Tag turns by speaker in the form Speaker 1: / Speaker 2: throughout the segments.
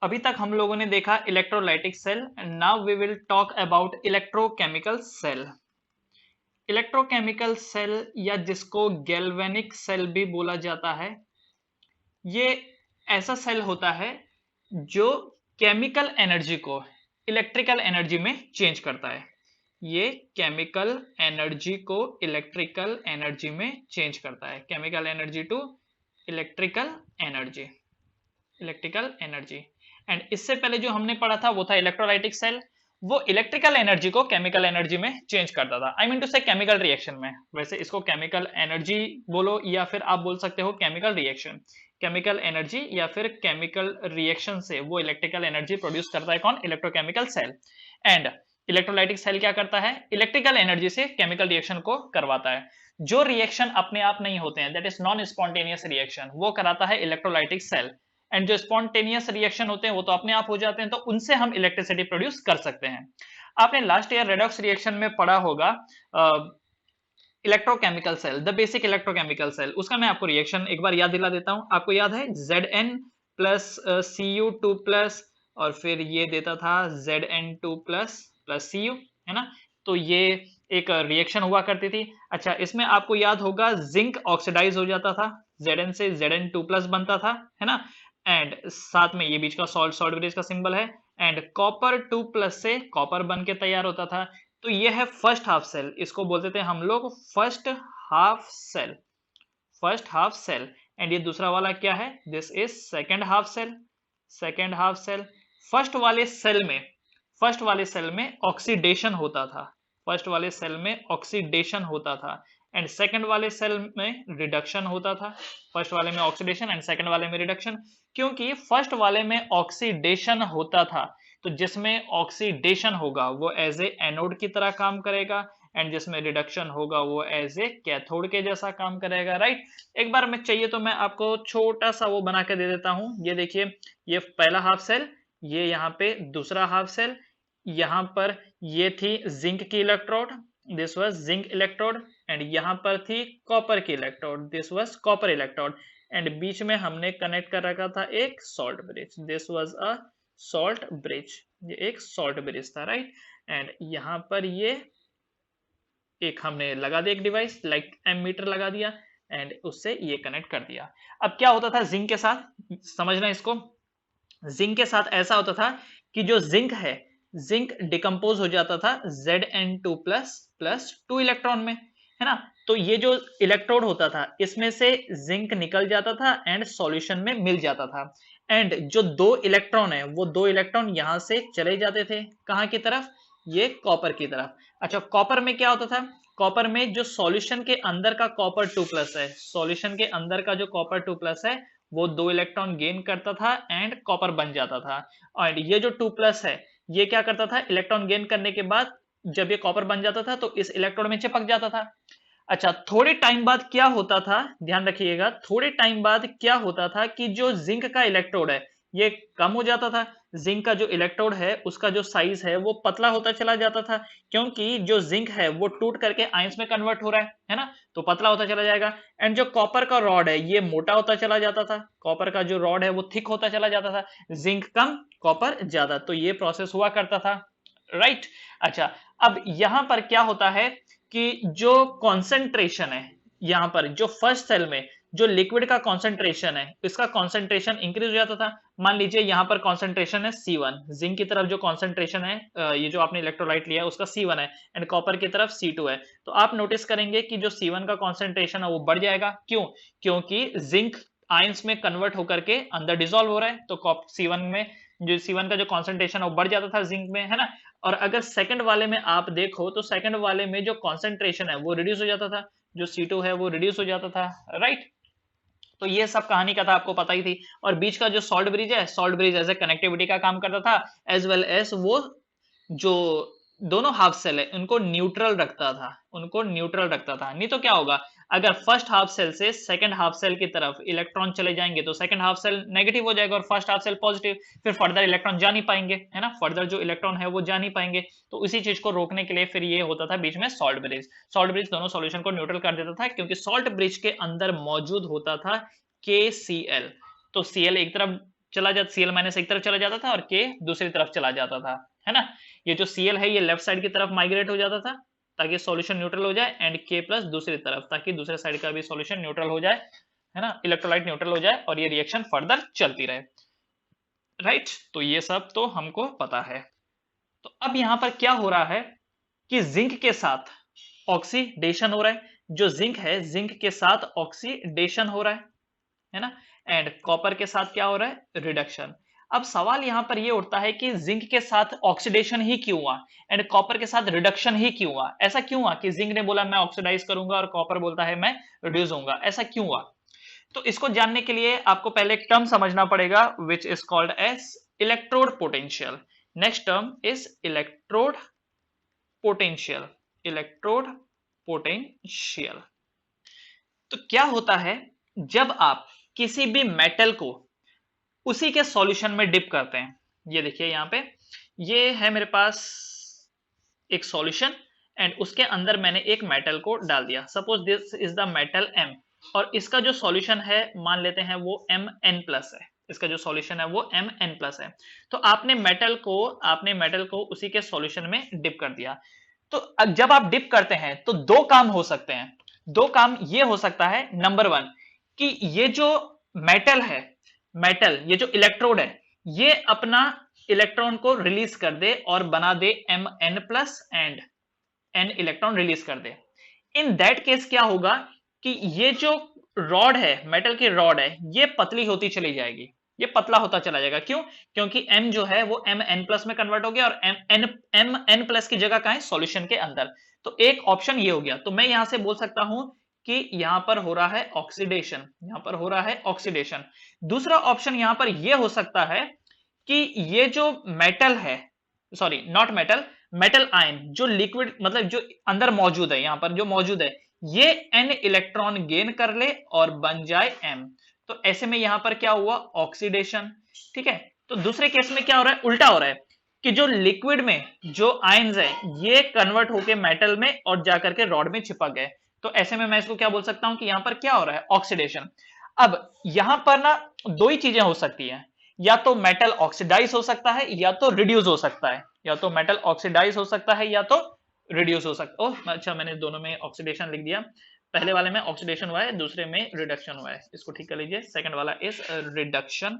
Speaker 1: अभी तक हम लोगों ने देखा electrolytic cell and now we will talk about electrochemical cell. Electrochemical cell या जिसको गैल्वेनिक सेल भी बोला जाता है, ये ऐसा सेल होता है जो केमिकल एनर्जी को इलेक्ट्रिकल एनर्जी में चेंज करता है। ये केमिकल एनर्जी को इलेक्ट्रिकल एनर्जी में चेंज करता है। Chemical energy to electrical energy, electrical energy. And इससे पहले जो हमने पढ़ा था वो था इलेक्ट्रोलाइटिक सेल। वो इलेक्ट्रिकल एनर्जी को केमिकल एनर्जी में चेंज करता था। I mean to say chemical reaction में। वैसे इसको केमिकल एनर्जी बोलो या फिर आप बोल सकते हो केमिकल रिएक्शन। केमिकल एनर्जी या फिर केमिकल रिएक्शन से वो इलेक्ट्रिकल एनर्जी प्रोड्यूस करता है कौन? Electrochemical cell. And electrolytic cell क्या करता है? इलेक्ट्रिकल एनर्जी से केमिकल रिएक्शन को करवाता है। जो रिएक्शन अपने आप नहीं होते हैं, that is non spontaneous reaction, वो कराता है इलेक्ट्रोलाइटिक सेल। एंड जो स्पॉन्टेनियस रिएक्शन होते हैं वो तो अपने आप हो जाते हैं, तो उनसे हम इलेक्ट्रिसिटी प्रोड्यूस कर सकते हैं। आपने लास्ट ईयर रेडॉक्स रिएक्शन में पढ़ा होगा electrochemical cell, the basic electrochemical cell. उसका मैं आपको रिएक्शन एक बार याद दिला देता हूं। आपको याद है Zn प्लस Cu2 प्लस और फिर ये देता था Zn2 प्लस प्लस Cu, है ना? तो ये एक रिएक्शन हुआ करती थी। अच्छा, इसमें आपको याद होगा जिंक ऑक्सीडाइज हो जाता था, Zn से Zn2 प्लस बनता था, है ना? एंड साथ में ये बीच का सॉल्ट सॉल्ट ब्रिज का सिंबल है। एंड कॉपर 2 प्लस से कॉपर बन के तैयार होता था। तो ये है फर्स्ट हाफ सेल, इसको बोलते थे हम लोग first half cell, first half cell. And ये दूसरा वाला क्या है? This is second half cell, second half cell. First वाले सेल में, फर्स्ट वाले सेल में ऑक्सीडेशन होता था, फर्स्ट वाले सेल में ऑक्सीडेशन होता था। एंड सेकंड वाले सेल में रिडक्शन होता था। फर्स्ट वाले में ऑक्सीडेशन एंड सेकंड वाले में रिडक्शन। क्योंकि फर्स्ट वाले में ऑक्सीडेशन होता था, तो जिसमें ऑक्सीडेशन होगा वो एज ए एनोड की तरह काम करेगा, एंड जिसमें रिडक्शन होगा वो एज ए कैथोड के जैसा काम करेगा, राइट? एक बार मैं चाहिए तो मैं आपको छोटा सा वो बना के दे देता हूं। ये देखिए, ये पहला हाफ सेल, ये यहाँ पे दूसरा हाफ सेल, यहाँ पर ये थी जिंक की electrode, this was zinc electrode. And यहाँ पर थी कॉपर की electrode, this was copper electrode. And बीच में हमने कनेक्ट कर रखा था एक salt bridge, this was a salt bridge, ये एक सॉल्ट ब्रिज था, राइट? एंड यहाँ पर ये एक हमने लगा दिया एक डिवाइस लाइक एमीटर लगा दिया, एंड उससे ये कनेक्ट कर दिया। अब क्या होता था जिंक के साथ, समझना इसको। जिंक के साथ ऐसा होता था कि जो जिंक है, जिंक डिकम्पोज हो जाता था Zn2 प्लस प्लस 2 इलेक्ट्रॉन में, है ना? तो ये जो इलेक्ट्रोड होता था इसमें से जिंक निकल जाता था एंड सॉल्यूशन में मिल जाता था। एंड जो दो इलेक्ट्रॉन है वो दो इलेक्ट्रॉन यहां से चले जाते थे, कहां की तरफ? ये कॉपर की तरफ। अच्छा, कॉपर में क्या होता था? कॉपर में जो सॉल्यूशन के अंदर का कॉपर 2 प्लस है, सॉल्यूशन के अंदर का जो कॉपर 2 प्लस है वो दो इलेक्ट्रॉन गेन करता था एंड कॉपर बन जाता था। और ये जो 2 प्लस है ये क्या करता था? इलेक्ट्रॉन गेन करने के बाद जब ये कॉपर बन जाता था तो इस इलेक्ट्रोड में चिपक जाता था। अच्छा, थोड़े टाइम बाद क्या होता था, ध्यान रखिएगा, थोड़े टाइम बाद क्या होता था कि जो जिंक का इलेक्ट्रोड है ये कम हो जाता था। जिंक का जो इलेक्ट्रोड है उसका जो साइज है वो पतला होता चला जाता था, क्योंकि जो जिंक है वो टूट करके आयंस में कन्वर्ट हो रहा है ना? तो पतला होता चला जाएगा। एंड जो कॉपर का रॉड है ये मोटा होता चला जाता था, कॉपर का जो रॉड है वो थिक होता चला जाता था। जिंक कम, कॉपर ज्यादा, तो ये प्रोसेस हुआ करता था, राइट? अच्छा, अब यहां पर क्या होता है कि जो कॉन्सेंट्रेशन है, यहां पर जो फर्स्ट सेल में जो लिक्विड का कॉन्सेंट्रेशन है इसका कॉन्सेंट्रेशन इंक्रीज हो जाता था। मान लीजिए यहां पर कॉन्सेंट्रेशन है C1, जिंक की तरफ जो कॉन्सेंट्रेशन है ये जो आपने इलेक्ट्रोलाइट लिया है उसका C1 है, एंड कॉपर की तरफ C2 है। तो आप नोटिस करेंगे कि जो C1 का कॉन्सेंट्रेशन है वो बढ़ जाएगा। क्यों? क्योंकि जिंक आयंस में कन्वर्ट होकर के अंदर डिसॉल्व हो रहा है, तो C1 में जो C1 का जो कॉन्सेंट्रेशन है वो बढ़ जाता था जिंक में, है ना? और अगर सेकंड वाले में आप देखो तो सेकंड वाले में जो कॉन्सेंट्रेशन है वो रिड्यूस हो जाता था, जो C2 है वो रिड्यूस हो जाता था, राइट? तो ये सब कहानी का था, आपको पता ही थी। और बीच का जो सॉल्ट ब्रिज है, salt bridge as a connectivity का काम करता था, एज वेल एज वो जो दोनों हाफ सेल है उनको न्यूट्रल रखता था, उनको न्यूट्रल रखता था। नहीं तो क्या होगा, अगर फर्स्ट हाफ सेल से सेकंड हाफ सेल की तरफ इलेक्ट्रॉन चले जाएंगे तो सेकंड हाफ सेल नेगेटिव हो जाएगा और फर्स्ट हाफ सेल पॉजिटिव, फिर फर्दर इलेक्ट्रॉन जा नहीं पाएंगे, है ना? फर्दर जो इलेक्ट्रॉन है वो जा नहीं पाएंगे। तो इसी चीज को रोकने के लिए फिर ये होता था बीच में सॉल्ट ब्रिज। सॉल्ट ब्रिज दोनों सॉल्यूशन को न्यूट्रल कर देता था, क्योंकि सॉल्ट ब्रिज के अंदर मौजूद होता था KCl। तो Cl एक तरफ चला जाता, Cl माइनस एक तरफ चला जाता था और K दूसरी तरफ चला जाता था, है ना। ये जो Cl है ये लेफ्ट साइड की तरफ माइग्रेट हो जाता था ताकि सॉल्यूशन न्यूट्रल हो जाए, एंड K प्लस दूसरी तरफ ताकि दूसरे साइड का भी सॉल्यूशन न्यूट्रल हो जाए, है ना, इलेक्ट्रोलाइट न्यूट्रल हो जाए और ये रिएक्शन फर्दर चलती रहे, राइट। तो ये सब तो हमको पता है। तो अब यहां पर क्या हो रहा है कि जिंक के साथ ऑक्सीडेशन हो रहा है, जो जिंक है जिंक के साथ ऑक्सीडेशन हो रहा है ना, एंड कॉपर के साथ क्या हो रहा है, रिडक्शन। अब सवाल यहां पर ये उठता है कि जिंक के साथ ऑक्सीडेशन ही क्यों हुआ एंड कॉपर के साथ रिडक्शन ही क्यों हुआ, ऐसा क्यों हुआ कि जिंक ने बोला मैं ऑक्सीडाइज करूंगा और कॉपर बोलता है मैं रिड्यूस होऊंगा, ऐसा क्यों हुआ। तो इसको जानने के लिए आपको पहले एक टर्म समझना पड़ेगा which is called as electrode potential. Next term is electrode potential, electrode potential. तो क्या होता है जब आप किसी भी मेटल को उसी के सॉल्यूशन में डिप करते हैं, ये देखिए यहां पे ये है मेरे पास एक सॉल्यूशन एंड उसके अंदर मैंने एक मेटल को डाल दिया, suppose this is the metal M और इसका जो सॉल्यूशन है मान लेते हैं वो Mn+ है, इसका जो सॉल्यूशन है वो Mn+ है। तो आपने मेटल को उसी के सॉल्यूशन में डिप कर दिया। तो जब आप डिप करते हैं तो दो काम हो सकते हैं, दो काम ये हो सकता है, नंबर 1 कि ये जो मेटल है, ये जो इलेक्ट्रोड है ये अपना इलेक्ट्रॉन को रिलीज कर दे और बना दे Mn+ and N electron release कर दे। इन दैट केस क्या होगा कि ये जो रॉड है, मेटल की रॉड है, ये पतली होती चली जाएगी, ये पतला होता चला जाएगा। क्यों? क्योंकि M जो है वो Mn+ में कन्वर्ट हो गया और Mn+ की जगह कहां है, सॉल्यूशन के अंदर। तो एक ऑप्शन ये हो गया। तो मैं यहां से बोल सकता हूं कि यहां पर हो रहा है ऑक्सीडेशन, यहां पर हो रहा है ऑक्सीडेशन। दूसरा ऑप्शन यहां पर यह हो सकता है कि ये जो मेटल है, sorry not metal, metal ion जो लिक्विड मतलब जो अंदर मौजूद है, यहां पर जो मौजूद है ये N इलेक्ट्रॉन गेन कर ले और बन जाए M। तो ऐसे में यहां पर क्या हुआ, ऑक्सीडेशन, ठीक है। तो दूसरे केस में क्या हो रहा है, उल्टा हो रहा है कि जो लिक्विड में जो आयंस है ये कन्वर्ट होके मेटल में और जाकर के रॉड में चिपक गए। तो ऐसे में मैं इसको क्या बोल सकता हूं कि यहां पर क्या हो रहा है, ऑक्सीडेशन। अब यहां पर ना दो ही चीजें हो सकती हैं, या तो मेटल ऑक्सीडाइज हो सकता है या तो रिड्यूस हो सकता है, या तो मेटल ऑक्सीडाइज हो सकता है या तो रिड्यूस हो सकता है। अच्छा मैंने दोनों में ऑक्सीडेशन लिख दिया, पहले वाले में ऑक्सीडेशन हुआ है, दूसरे में रिडक्शन हुआ है, इसको ठीक कर लीजिए। सेकंड वाला is reduction,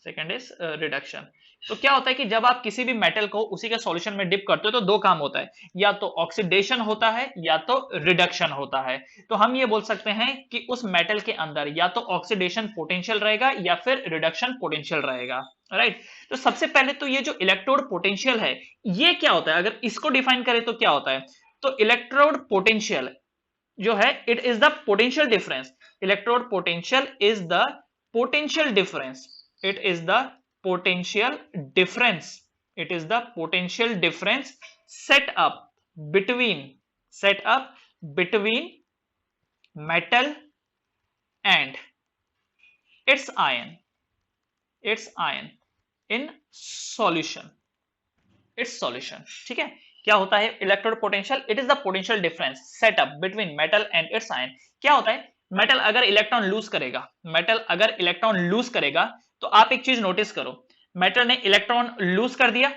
Speaker 1: second is reduction. तो क्या होता है कि जब आप किसी भी मेटल को उसी के सॉल्यूशन में डिप करते हो तो दो काम होता है, या तो ऑक्सीडेशन होता है या तो रिडक्शन होता है। तो हम ये बोल सकते हैं कि उस मेटल के अंदर या तो ऑक्सीडेशन पोटेंशियल रहेगा या फिर रिडक्शन पोटेंशियल रहेगा, राइट। तो सबसे पहले तो ये जो इलेक्ट्रोड पोटेंशियल है ये क्या होता है, अगर इसको डिफाइन करें तो क्या होता है। तो इलेक्ट्रोड पोटेंशियल जो है it is the potential difference, electrode potential is the potential difference, it is the potential difference, it is the potential difference set up between metal and its ion in solution, ठीक है। क्या होता है electrode potential, it is the potential difference set up between metal and it's ion. क्या होता है, metal अगर electron lose करेगा तो आप एक चीज नोटिस करो, मेटल ने इलेक्ट्रॉन लूज कर दिया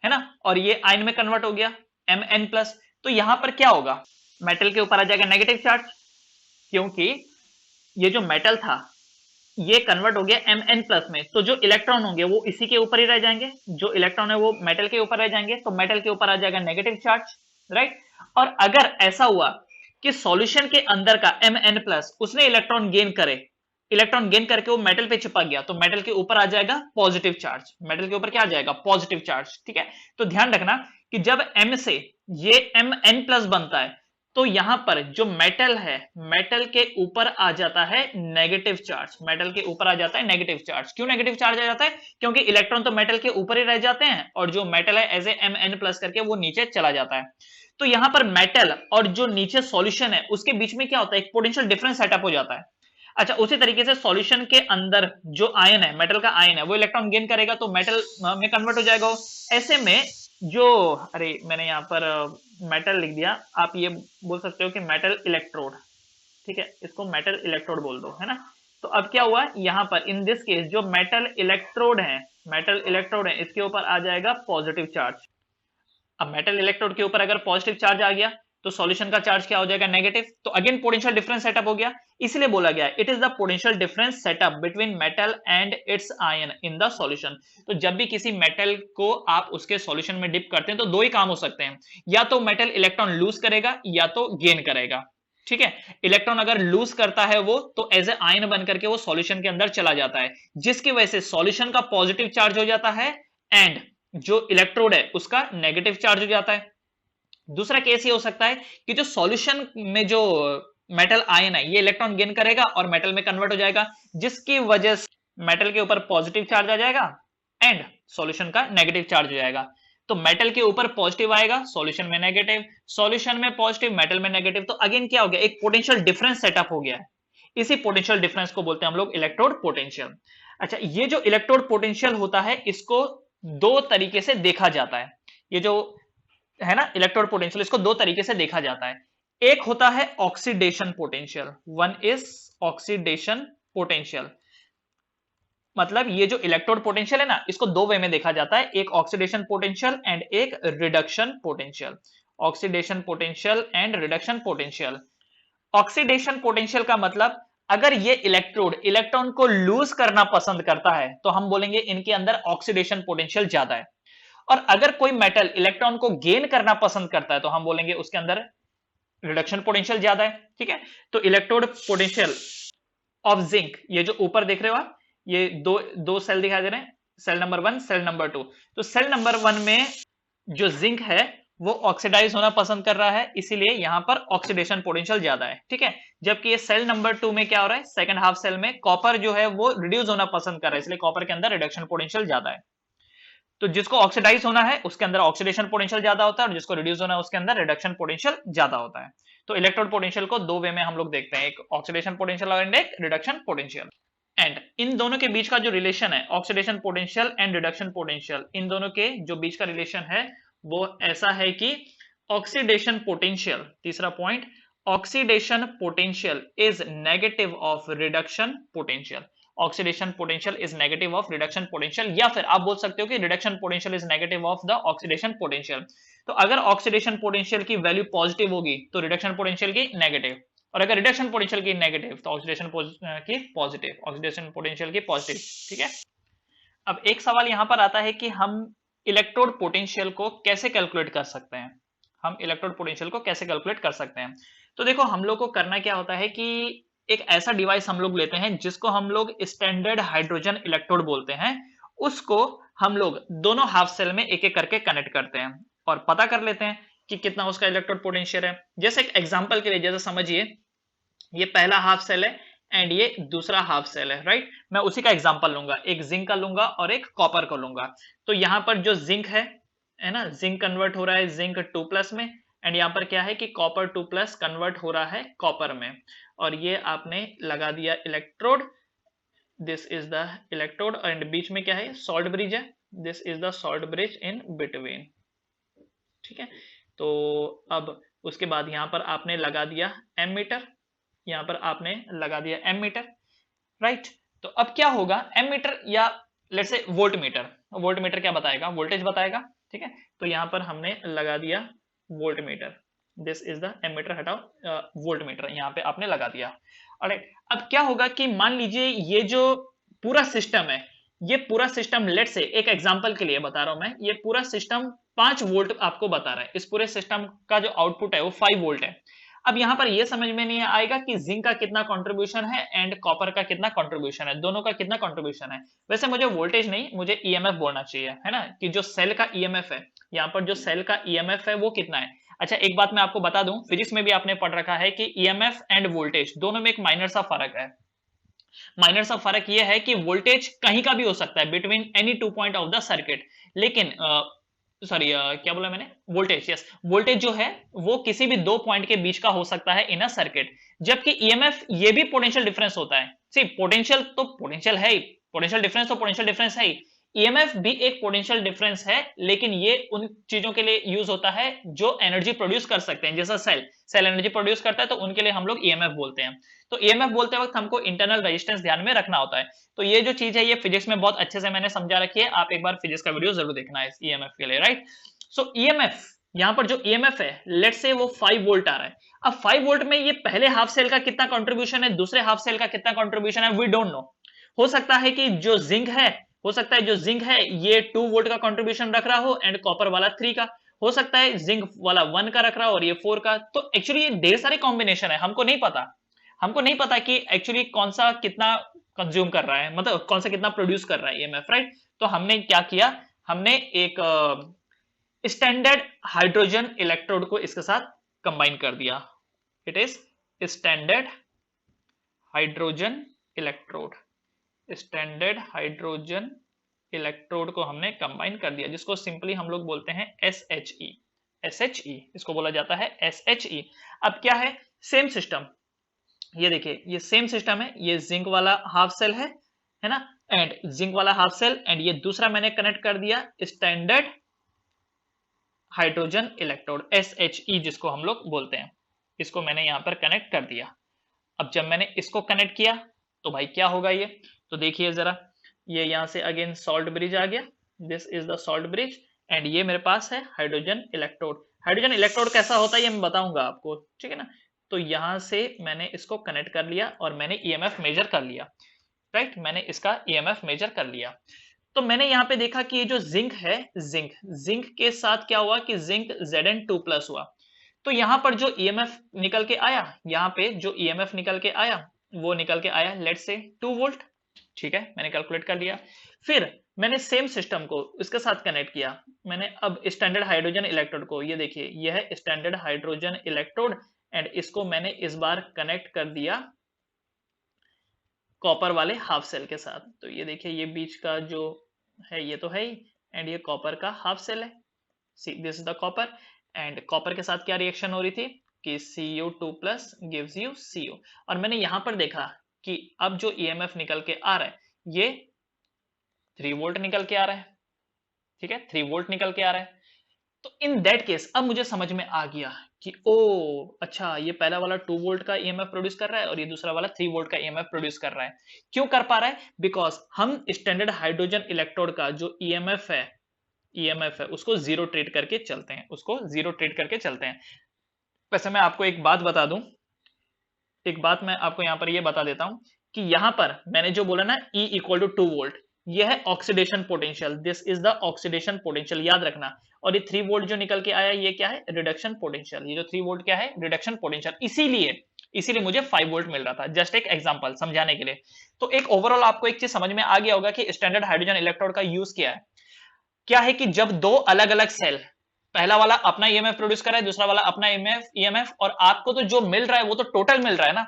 Speaker 1: है ना और ये आयन में कन्वर्ट हो गया Mn+। तो यहां पर क्या होगा, मेटल के ऊपर आ जाएगा नेगेटिव चार्ज, क्योंकि ये जो मेटल था ये कन्वर्ट हो गया Mn+ में। तो जो इलेक्ट्रॉन होंगे वो इसी के ऊपर ही रह जाएंगे, जो इलेक्ट्रॉन है वो मेटल के ऊपर रह जाएंगे, तो मेटल के ऊपर आ जाएगा नेगेटिव चार्ज, राइट। और अगर ऐसा हुआ कि सॉल्यूशन के अंदर का Mn+ उसने इलेक्ट्रॉन गेन करके वो मेटल पे चिपक गया, तो मेटल के ऊपर आ जाएगा पॉजिटिव चार्ज, मेटल के ऊपर क्या आ जाएगा, पॉजिटिव चार्ज, ठीक है। तो ध्यान रखना कि जब M से ये Mn+ बनता है तो यहां पर जो मेटल है, मेटल के ऊपर आ जाता है नेगेटिव चार्ज, मेटल के ऊपर आ जाता है नेगेटिव चार्ज। क्यों नेगेटिव चार्ज आ जाता है, क्योंकि इलेक्ट्रॉन तो मेटल के ऊपर ही रह जाते हैं और जो मेटल है एज ए Mn+ करके वो नीचे चला जाता है। तो यहां पर मेटल और जो नीचे सॉल्यूशन है उसके बीच में क्या होता है, एक पोटेंशियल डिफरेंस सेटअप हो जाता है। अच्छा उसी तरीके से सॉल्यूशन के अंदर जो आयन है, मेटल का आयन है, वो इलेक्ट्रॉन गेन करेगा तो मेटल में कन्वर्ट हो जाएगा। ऐसे में जो, अरे मैंने यहां पर मेटल लिख दिया, आप ये बोल सकते हो कि मेटल इलेक्ट्रोड, ठीक है, इसको मेटल इलेक्ट्रोड बोल दो, है ना। तो अब क्या हुआ यहां पर इन दिस केस जो मेटल इलेक्ट्रोड है इसके ऊपर आ जाएगा पॉजिटिव चार्ज। अब मेटल इलेक्ट्रोड के ऊपर अगर पॉजिटिव चार्ज आ गया तो सॉल्यूशन का चार्ज क्या हो जाएगा नेगेटिव। तो अगेन पोटेंशियल डिफरेंस सेटअप हो गया, इसलिए बोला गया it is the potential difference setup between metal and it's ion in the solution. तो जब भी किसी मेटल को आप उसके सॉल्यूशन में डिप करते हैं तो दो ही काम हो सकते हैं, या तो मेटल इलेक्ट्रॉन लूज करेगा या तो गेन करेगा। ठीक है, इलेक्ट्रॉन अगर लूज करता है वो तो एज ए आयन बनकर के वो सॉल्यूशन के अंदर चला जाता है, जिसकी वजह से सॉल्यूशन का पॉजिटिव चार्ज हो जाता है एंड जो इलेक्ट्रोड है उसका नेगेटिव चार्ज हो जाता है। दूसरा केस ये हो सकता है कि जो सॉल्यूशन में जो मेटल आयन है ये इलेक्ट्रॉन गेन करेगा और मेटल में कन्वर्ट हो जाएगा, जिसकी वजह से मेटल के ऊपर पॉजिटिव चार्ज आ जाएगा एंड सॉल्यूशन का नेगेटिव चार्ज हो जाएगा। तो मेटल के ऊपर पॉजिटिव आएगा, सॉल्यूशन में नेगेटिव, सॉल्यूशन में पॉजिटिव, मेटल में नेगेटिव। तो अगेन क्या हो गया, एक पोटेंशियल डिफरेंस सेटअप हो गया है। इसी पोटेंशियल डिफरेंस को बोलते हैं हम लोग इलेक्ट्रोड पोटेंशियल। अच्छा, ये जो इलेक्ट्रोड पोटेंशियल होता है इसको दो तरीके से देखा जाता है। ये जो है ना इलेक्ट्रोड पोटेंशियल, इसको दो तरीके से देखा जाता है। एक होता है oxidation potential, one is oxidation potential. मतलब ये जो इलेक्ट्रोड पोटेंशियल है ना इसको दो वे में देखा जाता है, एक ऑक्सीडेशन पोटेंशियल एंड एक reduction potential. Oxidation potential and reduction potential. Oxidation potential का मतलब अगर ये इलेक्ट्रोड इलेक्ट्रॉन को लूज करना पसंद करता है तो हम बोलेंगे इनके अंदर ऑक्सीडेशन पोटेंशियल ज्यादा है, और अगर कोई मेटल इलेक्ट्रॉन को गेन करना पसंद करता है तो हम बोलेंगे उसके अंदर रिडक्शन पोटेंशियल ज्यादा है। ठीक है, तो इलेक्ट्रोड पोटेंशियल ऑफ जिंक, ये जो ऊपर देख रहे हो आप, ये दो सेल दिखाई दे रहे हैं, सेल नंबर 1 सेल नंबर 2। तो सेल नंबर 1 में जो जिंक है वो ऑक्सीडाइज होना पसंद कर रहा है, इसीलिए यहां पर ऑक्सीडेशन पोटेंशियल ज्यादा है। ठीक है, जबकि ये सेल नंबर 2 में क्या हो रहा है, सेकंड हाफ सेल में कॉपर जो है वो रिड्यूस होना पसंद कर रहा है, इसलिए कॉपर के अंदर रिडक्शन पोटेंशियल ज्यादा है। तो जिसको ऑक्सीडाइज होना है उसके अंदर ऑक्सीडेशन पोटेंशियल ज्यादा होता है और जिसको रिड्यूस होना है उसके अंदर रिडक्शन पोटेंशियल ज्यादा होता है। तो इलेक्ट्रोड पोटेंशियल को दो वे में हम लोग देखते हैं, एक ऑक्सीडेशन पोटेंशियल और एक रिडक्शन पोटेंशियल। एंड इन दोनों के बीच का जो रिलेशन है oxidation potential and reduction potential, इन दोनों के जो बीच का रिलेशन है वो ऐसा है कि ऑक्सीडेशन पोटेंशियल, तीसरा point, oxidation potential is negative of reduction potential. Oxidation potential is negative of reduction potential, या फिर आप बोल सकते हो कि reduction potential is negative of the oxidation potential. तो अगर ऑक्सीडेशन पोटेंशियल की वैल्यू पॉजिटिव होगी तो रिडक्शन पोटेंशियल की नेगेटिव, और अगर रिडक्शन पोटेंशियल की नेगेटिव तो ऑक्सीडेशन की पॉजिटिव, ऑक्सीडेशन पोटेंशियल की पॉजिटिव। ठीक है, अब एक सवाल यहां पर आता है कि हम इलेक्ट्रोड पोटेंशियल को कैसे कैलकुलेट कर सकते हैं, हम इलेक्ट्रोड पोटेंशियल को कैसे कैलकुलेट कर सकते हैं। तो देखो हम लोग को करना क्या होता है कि एक ऐसा डिवाइस हम लोग लेते हैं जिसको हम लोग स्टैंडर्ड हाइड्रोजन इलेक्ट्रोड बोलते हैं, उसको हम लोग दोनों हाफ सेल में एक एक करके कनेक्ट करते हैं और पता कर लेते हैं कि कितना उसका इलेक्ट्रोड पोटेंशियल है। जैसे एक एग्जांपल के लिए, जैसे समझिए ये पहला हाफ सेल है एंड ये दूसरा हाफ सेल है, राइट। मैं उसी का एग्जांपल लूंगा, एक जिंक का लूंगा और एक कॉपर का लूंगा। तो यहां पर जो जिंक है ना, जिंक कन्वर्ट हो रहा है जिंक 2+ में, एंड यहाँ पर क्या है कि कॉपर 2+ कन्वर्ट हो रहा है कॉपर में, और ये आपने लगा दिया electrode, this is the electrode, and बीच में क्या है, सॉल्ट ब्रिज है, this is the salt bridge in between. ठीक है, तो अब उसके बाद यहाँ पर आपने लगा दिया एमीटर, यहाँ पर आपने लगा दिया एमीटर, राइट। तो अब क्या होगा, एमीटर या let's say volt meter, volt meter क्या बताएगा, वोल्टेज बताएगा। ठीक है, तो यहाँ पर हमने लगा दिया voltmeter, this is the ammeter, हटाओ वोल्ट मीटर यहाँ पे आपने लगा दिया। ऑलराइट, अब क्या होगा कि मान लीजिए ये जो पूरा सिस्टम है, ये पूरा सिस्टम लेट्स से एक एग्जांपल के लिए बता रहा हूं मैं, ये पूरा सिस्टम 5 वोल्ट आपको बता रहा है, इस पूरे सिस्टम का जो आउटपुट है वो 5 वोल्ट है। अब यहां पर ये समझ में नहीं आएगा कि जिंक का कितना कंट्रीब्यूशन है एंड कॉपर का कितना कंट्रीब्यूशन है, दोनों का कितना कंट्रीब्यूशन है। वैसे मुझे वोल्टेज नहीं, मुझे ईएमएफ बोलना चाहिए, है ना, कि जो सेल का ईएमएफ है, यहाँ पर जो सेल का ईएमएफ है वो कितना है। अच्छा, एक बात मैं आपको बता दूं, फिजिक्स में भी आपने पढ़ रखा है कि ईएमएफ एंड वोल्टेज दोनों में एक माइनर सा फर्क है। माइनर सा फर्क ये है कि वोल्टेज कहीं का भी हो सकता है between any 2 point of the circuit, लेकिन सॉरी क्या बोला मैंने, वोल्टेज, यस, वोल्टेज जो है वो किसी भी 2 पॉइंट के बीच का हो सकता है इन अ सर्किट, जबकि ईएमएफ ये भी पोटेंशियल डिफरेंस होता है। सी पोटेंशियल तो पोटेंशियल है ही, पोटेंशियल डिफरेंस तो पोटेंशियल डिफरेंस है ही, ईएमएफ भी एक पोटेंशियल डिफरेंस है, लेकिन ये उन चीजों के लिए यूज होता है जो एनर्जी प्रोड्यूस कर सकते हैं, जैसा सेल एनर्जी प्रोड्यूस करता है तो उनके लिए हम लोग ईएमएफ बोलते हैं। तो ईएमएफ बोलते वक्त हमको इंटरनल रेजिस्टेंस ध्यान में रखना होता है। तो ये जो चीज है ये फिजिक्स में बहुत अच्छे से मैंने समझा रखी है, आप एक बार फिजिक्स का वीडियो जरूर देखना है इस ईएमएफ के लिए, राइट। सो ईएमएफ, यहाँ पर जो ईएमएफ है लेट्स से वो 5 वोल्ट आ रहा है। अब 5 वोल्ट में ये पहले हाफ सेल का कितना कंट्रीब्यूशन है, दूसरे हाफ सेल का कितना कंट्रीब्यूशन है, वी डोंट नो। हो सकता है कि जो जिंक है, हो सकता है जो जिंक है ये 2 वोल्ट का कंट्रीब्यूशन रख रहा हो एंड कॉपर वाला 3 का, हो सकता है जिंक वाला 1 का रख रहा हो और ये 4 का। तो एक्चुअली ये ढेर सारे कॉम्बिनेशन है, हमको नहीं पता कि एक्चुअली कौन सा कितना कंज्यूम कर रहा है, मतलब कौन सा कितना प्रोड्यूस कर रहा है ईएमएफ, राइट। तो हमने क्या किया, हमने एक स्टैंडर्ड हाइड्रोजन इलेक्ट्रोड को इसके साथ कंबाइन कर दिया। It is standard hydrogen electrode, standard hydrogen electrode को हमने कंबाइन कर दिया, जिसको सिंपली हम लोग बोलते हैं SHE। SHE इसको बोला जाता है SHE। अब क्या है, सेम सिस्टम, ये देखिए ये सेम सिस्टम है, ये जिंक वाला हाफ सेल है ना, एंड जिंक वाला हाफ सेल, एंड ये दूसरा मैंने कनेक्ट कर दिया स्टैंडर्ड हाइड्रोजन इलेक्ट्रोड SHE जिसको हम लोग बोलते हैं, इसको मैंने यहां पर कनेक्ट कर दिया। अब जब मैंने इसको कनेक्ट किया तो भाई क्या होगा ये, तो देखिए जरा, ये यहां से अगेन सॉल्ट ब्रिज आ गया, this is the salt bridge, and ये मेरे पास है हाइड्रोजन इलेक्ट्रोड। हाइड्रोजन इलेक्ट्रोड कैसा होता है ये मैं बताऊंगा आपको, ठीक है ना। तो यहां से मैंने इसको कनेक्ट कर लिया और मैंने ईएमएफ मेजर कर लिया, राइट, मैंने इसका ईएमएफ मेजर कर लिया। तो मैंने यहाँ पे देखा कि ये जो जिंक है, जिंक के साथ क्या हुआ कि जिंक Zn2+ हुआ। तो यहां पर जो ईएमएफ निकल के आया, यहाँ पे जो ईएमएफ निकल के आया वो निकल के आया लेट्स से 2 वोल्ट, ठीक है, मैंने कैलकुलेट कर लिया। फिर मैंने सेम सिस्टम को इसके साथ कनेक्ट किया, मैंने अब स्टैंडर्ड हाइड्रोजन इलेक्ट्रोड को, ये देखिए ये है स्टैंडर्ड हाइड्रोजन इलेक्ट्रोड, एंड इसको मैंने इस बार कनेक्ट कर दिया कॉपर वाले हाफ सेल के साथ। तो ये देखिए ये बीच का जो है ये तो है ही, एंड ये कॉपर का हाफ सेल है, see this is the copper, and copper के साथ क्या रिएक्शन हो रही थी कि Cu2+ गिव्स यू Co। और मैंने यहां पर देखा कि अब जो ईएमएफ निकल के आ रहा है ये 3 वोल्ट निकल के आ रहा है, ठीक है, 3 वोल्ट निकल के आ रहा है। तो इन दैट केस अब मुझे समझ में आ गया कि ओ अच्छा, ये पहला वाला 2 वोल्ट का ईएमएफ प्रोड्यूस कर रहा है और ये दूसरा वाला 3 वोल्ट का ईएमएफ प्रोड्यूस कर रहा है। क्यों कर पा रहा है, बिकॉज हम स्टैंडर्ड हाइड्रोजन इलेक्ट्रोड का जो ईएमएफ है उसको जीरो ट्रीट करके चलते हैं, उसको जीरो ट्रीट करके चलते हैं। वैसे मैं आपको एक बात बता दूं, एक बात मैं आपको यहां पर ये बता देता हूं कि यहां पर मैंने जो बोला ना E = 2 वोल्ट, यह है oxidation potential, this is the oxidation potential, याद रखना। और ये 3 वोल्ट जो निकल के आया ये क्या है, रिडक्शन पोटेंशियल। ये जो 3 वोल्ट क्या है, रिडक्शन पोटेंशियल, इसीलिए मुझे 5 वोल्ट मिल रहा था, जस्ट एक एग्जांपल समझाने के लिए। तो एक ओवरऑल आपको एक चीज समझ में आ गया होगा कि स्टैंडर्ड हाइड्रोजन इलेक्ट्रोड का यूज क्या है कि जब दो अलग अलग सेल, पहला वाला अपना ईएमएफ प्रोड्यूस कर रहा है, दूसरा वाला अपना ईएमएफ, और आपको तो जो मिल रहा है वो तो टोटल मिल रहा है ना,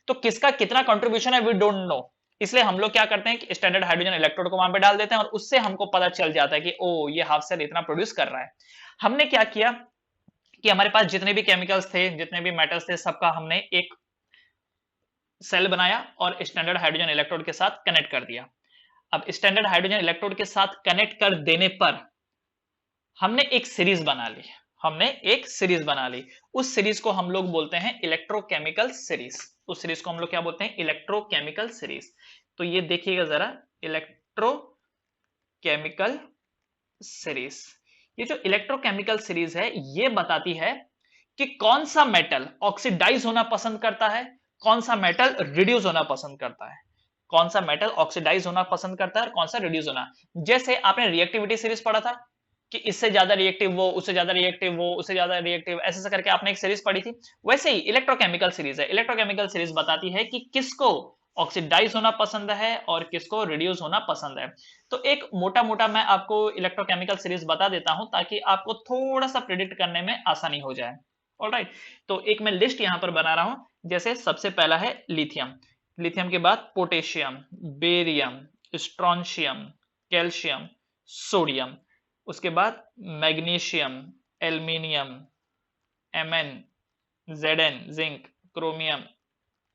Speaker 1: तो किसका कितना कंट्रीब्यूशन है वी डोंट नो। इसलिए हम लोग क्या करते हैं कि स्टैंडर्ड हाइड्रोजन इलेक्ट्रोड को वहां पे डाल देते हैं और उससे हमको पता चल जाता है कि ओ ये हाफ सेल इतना प्रोड्यूस कर रहा है। हमने क्या किया कि हमारे पास जितने भी केमिकल्स थे, जितने भी मेटल्स थे, सबका हमने एक सेल बनाया और स्टैंडर्ड हाइड्रोजन इलेक्ट्रोड के साथ कनेक्ट कर दिया। अब स्टैंडर्ड हाइड्रोजन इलेक्ट्रोड के साथ कनेक्ट कर देने पर हमने एक सीरीज बना ली, उस सीरीज को हम लोग बोलते हैं इलेक्ट्रोकेमिकल सीरीज। उस सीरीज को हम लोग क्या बोलते हैं, इलेक्ट्रोकेमिकल सीरीज। तो ये देखिएगा जरा, इलेक्ट्रोकेमिकल सीरीज, ये जो इलेक्ट्रोकेमिकल सीरीज है ये बताती है कि कौन सा मेटल ऑक्सीडाइज होना पसंद करता है, कौन सा मेटल रिड्यूस होना पसंद करता है, कौन सा मेटल ऑक्सीडाइज होना पसंद करता है और कौन सा रिड्यूस होना। जैसे आपने रिएक्टिविटी सीरीज पढ़ा था कि इससे ज्यादा रिएक्टिव वो, उससे ज्यादा रिएक्टिव वो, उससे ज्यादा रिएक्टिव, ऐसे करके आपने एक सीरीज पढ़ी थी। वैसे ही इलेक्ट्रोकेमिकल सीरीज है, इलेक्ट्रोकेमिकल सीरीज बताती है कि किसको ऑक्सीडाइज होना पसंद है और किसको रिड्यूस होना पसंद है। तो एक मोटा मोटा मैं आपको इलेक्ट्रोकेमिकल सीरीज बता देता हूं ताकि आपको थोड़ा सा प्रिडिक्ट करने में आसानी हो जाए। ऑलराइट, तो एक मैं लिस्ट यहां पर बना रहा हूं। जैसे सबसे पहला है लिथियम, लिथियम के बाद potassium, barium, strontium, calcium, sodium, उसके बाद magnesium, aluminium, Mn, Zn zinc, chromium,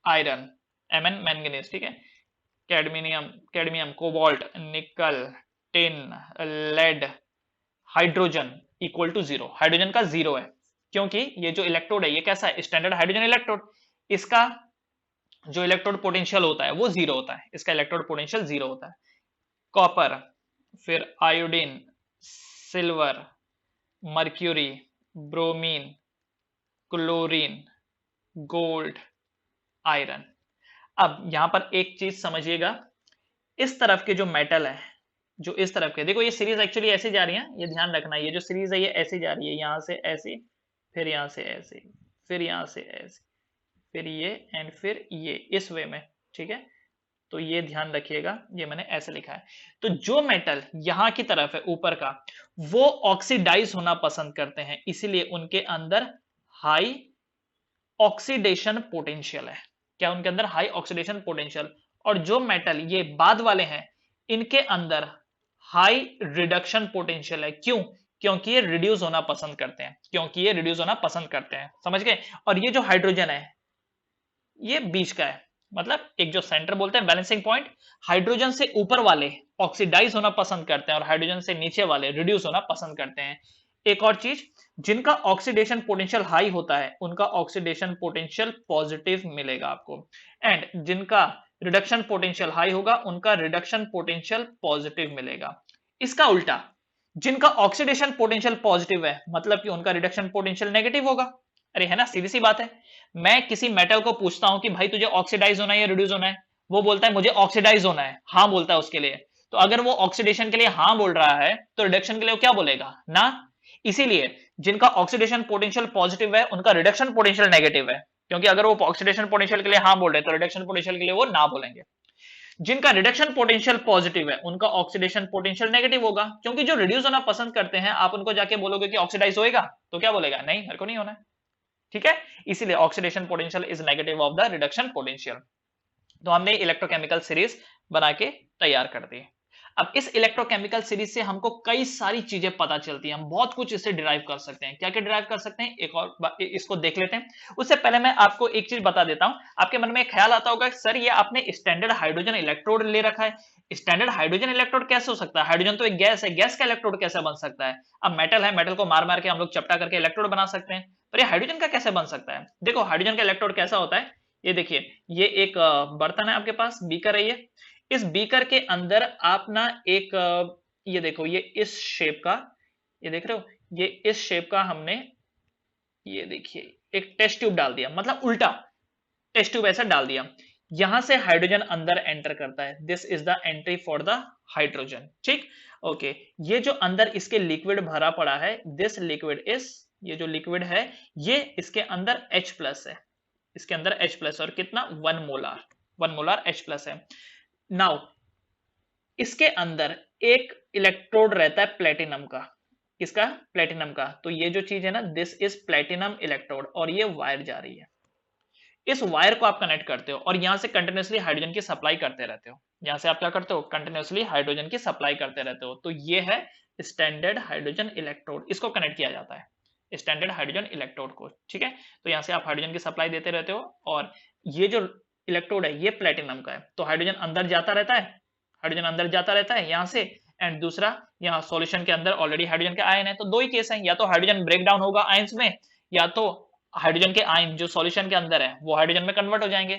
Speaker 1: iron, Mn manganese, ठीक है, cadmium cobalt, nickel, tin, lead, hydrogen equal to zero. Hydrogen का जीरो है क्योंकि ये जो इलेक्ट्रोड है ये कैसा है, स्टैंडर्ड हाइड्रोजन इलेक्ट्रोड। इसका जो इलेक्ट्रोड पोटेंशियल होता है वो जीरो होता है, इसका इलेक्ट्रोड पोटेंशियल जीरो होता है। कॉपर, फिर iodine, silver, mercury, bromine, chlorine, gold, iron. अब यहां पर एक चीज समझिएगा, इस तरफ के जो मेटल है, जो इस तरफ के, देखो ये सीरीज एक्चुअली ऐसे जा रही है, ये ध्यान रखना, ये जो सीरीज है ये ऐसे जा रही है, यहां से ऐसे, फिर यहां से ऐसे, फिर यहां से ऐसे, फिर ये एंड फिर ये, इस वे में, ठीक है। तो ये ध्यान रखिएगा, ये मैंने ऐसे लिखा है। तो जो मेटल यहां की तरफ है ऊपर का, वो ऑक्सीडाइज होना पसंद करते हैं, इसीलिए उनके अंदर हाई ऑक्सीडेशन पोटेंशियल है। क्या उनके अंदर हाई ऑक्सीडेशन पोटेंशियल। और जो मेटल ये बाद वाले हैं, इनके अंदर हाई रिडक्शन पोटेंशियल है। क्यों? क्योंकि ये रिड्यूस होना पसंद करते हैं, क्योंकि ये रिड्यूस होना पसंद करते हैं, समझ गए। और ये जो हाइड्रोजन है ये बीच का है, मतलब एक जो सेंटर बोलते हैं बैलेंसिंग पॉइंट, हाइड्रोजन से ऊपर वाले ऑक्सीडाइज होना पसंद करते हैं और हाइड्रोजन से नीचे वाले रिड्यूस होना पसंद करते हैं। एक और चीज, जिनका ऑक्सीडेशन पोटेंशियल हाई होता है उनका ऑक्सीडेशन पोटेंशियल पॉजिटिव मिलेगा आपको, एंड जिनका रिडक्शन पोटेंशियल हाई होगा उनका रिडक्शन पोटेंशियल पॉजिटिव मिलेगा। इसका उल्टा, जिनका ऑक्सीडेशन पोटेंशियल पॉजिटिव है मतलब कि उनका रिडक्शन पोटेंशियल नेगेटिव होगा। अरे है ना, सीधी सी बात है। मैं किसी मेटल को पूछता हूं कि भाई तुझे ऑक्सीडाइज होना है या रिड्यूस होना है, वो बोलता है मुझे ऑक्सीडाइज होना है, हाँ बोलता है उसके लिए। तो अगर वो ऑक्सीडेशन के लिए हाँ बोल रहा है तो रिडक्शन के लिए वो क्या बोलेगा, ना। इसीलिए जिनका ऑक्सीडेशन पोटेंशियल पॉजिटिव है उनका रिडक्शन पोटेंशियल नेगेटिव है, क्योंकि अगर वो ऑक्सीडेशन पोटेंशियल के लिए हाँ बोल रहे हैं तो रिडक्शन पोटेंशियल के लिए वो ना बोलेंगे। जिनका रिडक्शन पोटेंशियल पॉजिटिव है उनका ऑक्सीडेशन पोटेंशियल नेगेटिव होगा, क्योंकि जो रिड्यूस होना पसंद करते हैं आप उनको जाके बोलोगे कि ऑक्सीडाइज होएगा तो क्या बोलेगा, नहीं मेरे को नहीं होना है, ठीक है। इसीलिए oxidation potential is negative of the reduction potential. तो हमने इलेक्ट्रोकेमिकल सीरीज बना के तैयार कर दी। अब इस इलेक्ट्रोकेमिकल सीरीज से हमको कई सारी चीजें पता चलती हैं, हम बहुत कुछ इससे डिराइव कर सकते हैं। क्या क्या डिराइव कर सकते हैं, एक और इसको देख लेते हैं। उससे पहले मैं आपको एक चीज बता देता हूं। आपके मन में एक ख्याल आता होगा, सर ये आपने स्टैंडर्ड हाइड्रोजन इलेक्ट्रोड ले रखा है, स्टैंडर्ड हाइड्रोजन इलेक्ट्रोड कैसे हो सकता है, हाइड्रोजन तो एक गैस है, गैस का इलेक्ट्रोड कैसे बन सकता है। अब मेटल है, मेटल को मार मार के हम लोग चपटा करके इलेक्ट्रोड बना सकते हैं, पर ये हाइड्रोजन का कैसे बन सकता है। देखो हाइड्रोजन का इलेक्ट्रोड कैसा होता है, ये देखिए, ये एक बर्तन है आपके पास, बीकर है ये। इस बीकर के अंदर आप ना एक ये देखो, ये इस शेप का, ये देख रहे हो, ये इस शेप का हमने, ये देखिए एक टेस्ट ट्यूब डाल दिया, मतलब उल्टा टेस्ट ट्यूब ऐसा डाल दिया। यहां से हाइड्रोजन अंदर एंटर करता है, this is the entry for the hydrogen, ठीक। ओके, ये जो अंदर इसके लिक्विड भरा पड़ा है, दिस लिक्विड इज, ये जो लिक्विड है ये इसके अंदर H प्लस है, इसके अंदर H प्लस, और कितना, 1 मोलार H प्लस है। नाउ इसके अंदर एक इलेक्ट्रोड रहता है प्लेटिनम का, किसका, प्लेटिनम का। तो ये जो चीज है ना, दिस इज प्लेटिनम इलेक्ट्रोड, और ये वायर जा रही है, इस वायर को आप कनेक्ट करते हो और यहां से कंटिन्यूसली हाइड्रोजन की सप्लाई करते रहते हो। यहां से आप क्या करते हो, कंटिन्यूसली हाइड्रोजन की सप्लाई करते रहते हो। तो ये है स्टैंडर्ड हाइड्रोजन इलेक्ट्रोड, इसको कनेक्ट किया जाता है स्टैंडर्ड हाइड्रोजन इलेक्ट्रोड को, ठीक है। तो यहां से आप हाइड्रोजन की सप्लाई देते रहते हो, और ये जो इलेक्ट्रोड है ये प्लेटिनम का है। तो हाइड्रोजन अंदर जाता रहता है, हाइड्रोजन अंदर जाता रहता है यहां से, एंड दूसरा यहाँ सॉल्यूशन के अंदर ऑलरेडी हाइड्रोजन के आयन है। तो दो ही केस है, या तो हाइड्रोजन ब्रेक डाउन होगा आयंस में, या तो हाइड्रोजन के आयन जो सॉल्यूशन के अंदर है वो हाइड्रोजन में कन्वर्ट हो जाएंगे।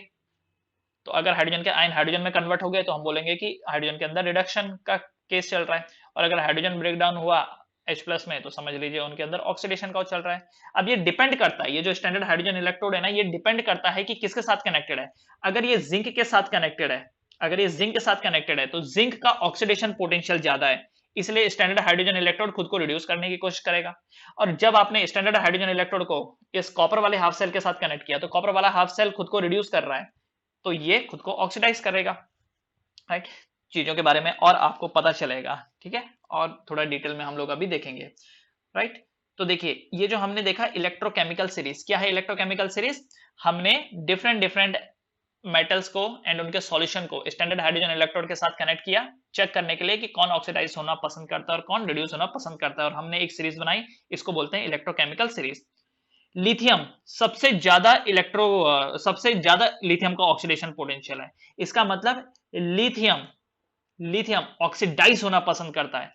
Speaker 1: तो अगर हाइड्रोजन के आयन हाइड्रोजन में कन्वर्ट हो गए तो हम बोलेंगे कि हाइड्रोजन के अंदर रिडक्शन का केस चल रहा है, और अगर हाइड्रोजन ब्रेक डाउन हुआ H प्लस में तो समझ लीजिए उनके अंदर ऑक्सीडेशन का चल रहा है। अब ये डिपेंड करता है, ये जो स्टैंडर्ड हाइड्रोजन इलेक्ट्रोड है ना, ये डिपेंड करता है कि किसके साथ कनेक्टेड है। अगर ये जिंक के साथ कनेक्टेड है, अगर ये जिंक के साथ कनेक्टेड है तो जिंक का ऑक्सीडेशन पोटेंशियल ज्यादा है, इसलिए स्टैंडर्ड हाइड्रोजन इलेक्ट्रोड खुद को रिड्यूस करने की कोशिश करेगा। और जब आपने स्टैंडर्ड हाइड्रोजन इलेक्ट्रोड को इस कॉपर वाले हाफ सेल के साथ कनेक्ट किया तो कॉपर वाला हाफ सेल खुद को रिड्यूस कर रहा है, तो ये खुद को ऑक्सीडाइज करेगा, राइट। चीजों के बारे में और आपको पता चलेगा, ठीक है, और थोड़ा डिटेल में हम लोग अभी देखेंगे, राइट। तो देखिए ये जो हमने देखा इलेक्ट्रोकेमिकल सीरीज, क्या है इलेक्ट्रोकेमिकल सीरीज, हमने डिफरेंट मेटल्स को एंड उनके सॉल्यूशन को स्टैंडर्ड हाइड्रोजन इलेक्ट्रोड के साथ कनेक्ट किया, चेक करने के लिए कि कौन ऑक्सीडाइज होना पसंद करता है और कौन रिड्यूस होना पसंद करता है, और हमने एक सीरीज बनाई, इसको बोलते हैं इलेक्ट्रोकेमिकल सीरीज। लिथियम सबसे ज्यादा लिथियम का ऑक्सीडेशन पोटेंशियल है, इसका मतलब लिथियम लिथियम ऑक्सीडाइज होना पसंद करता है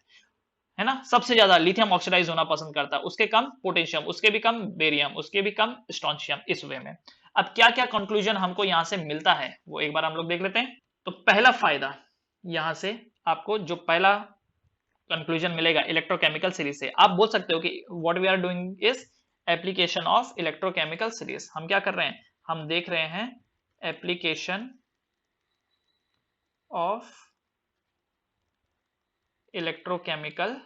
Speaker 1: ना, सबसे ज्यादा लिथियम ऑक्सीडाइज होना पसंद करता है, उसके कम पोटेशियम, उसके भी कम बेरियम, उसके भी कम स्ट्रोंशियम, इस वे में। अब क्या क्या कंक्लूजन हमको यहां से मिलता है वो एक बार हम लोग देख लेते हैं। तो पहला फायदा यहां से आपको जो पहला कंक्लूजन मिलेगा इलेक्ट्रोकेमिकल सीरीज से, आप बोल सकते हो कि what we are doing is application of electrochemical series. हम क्या कर रहे हैं, हम देख रहे हैं application of electrochemical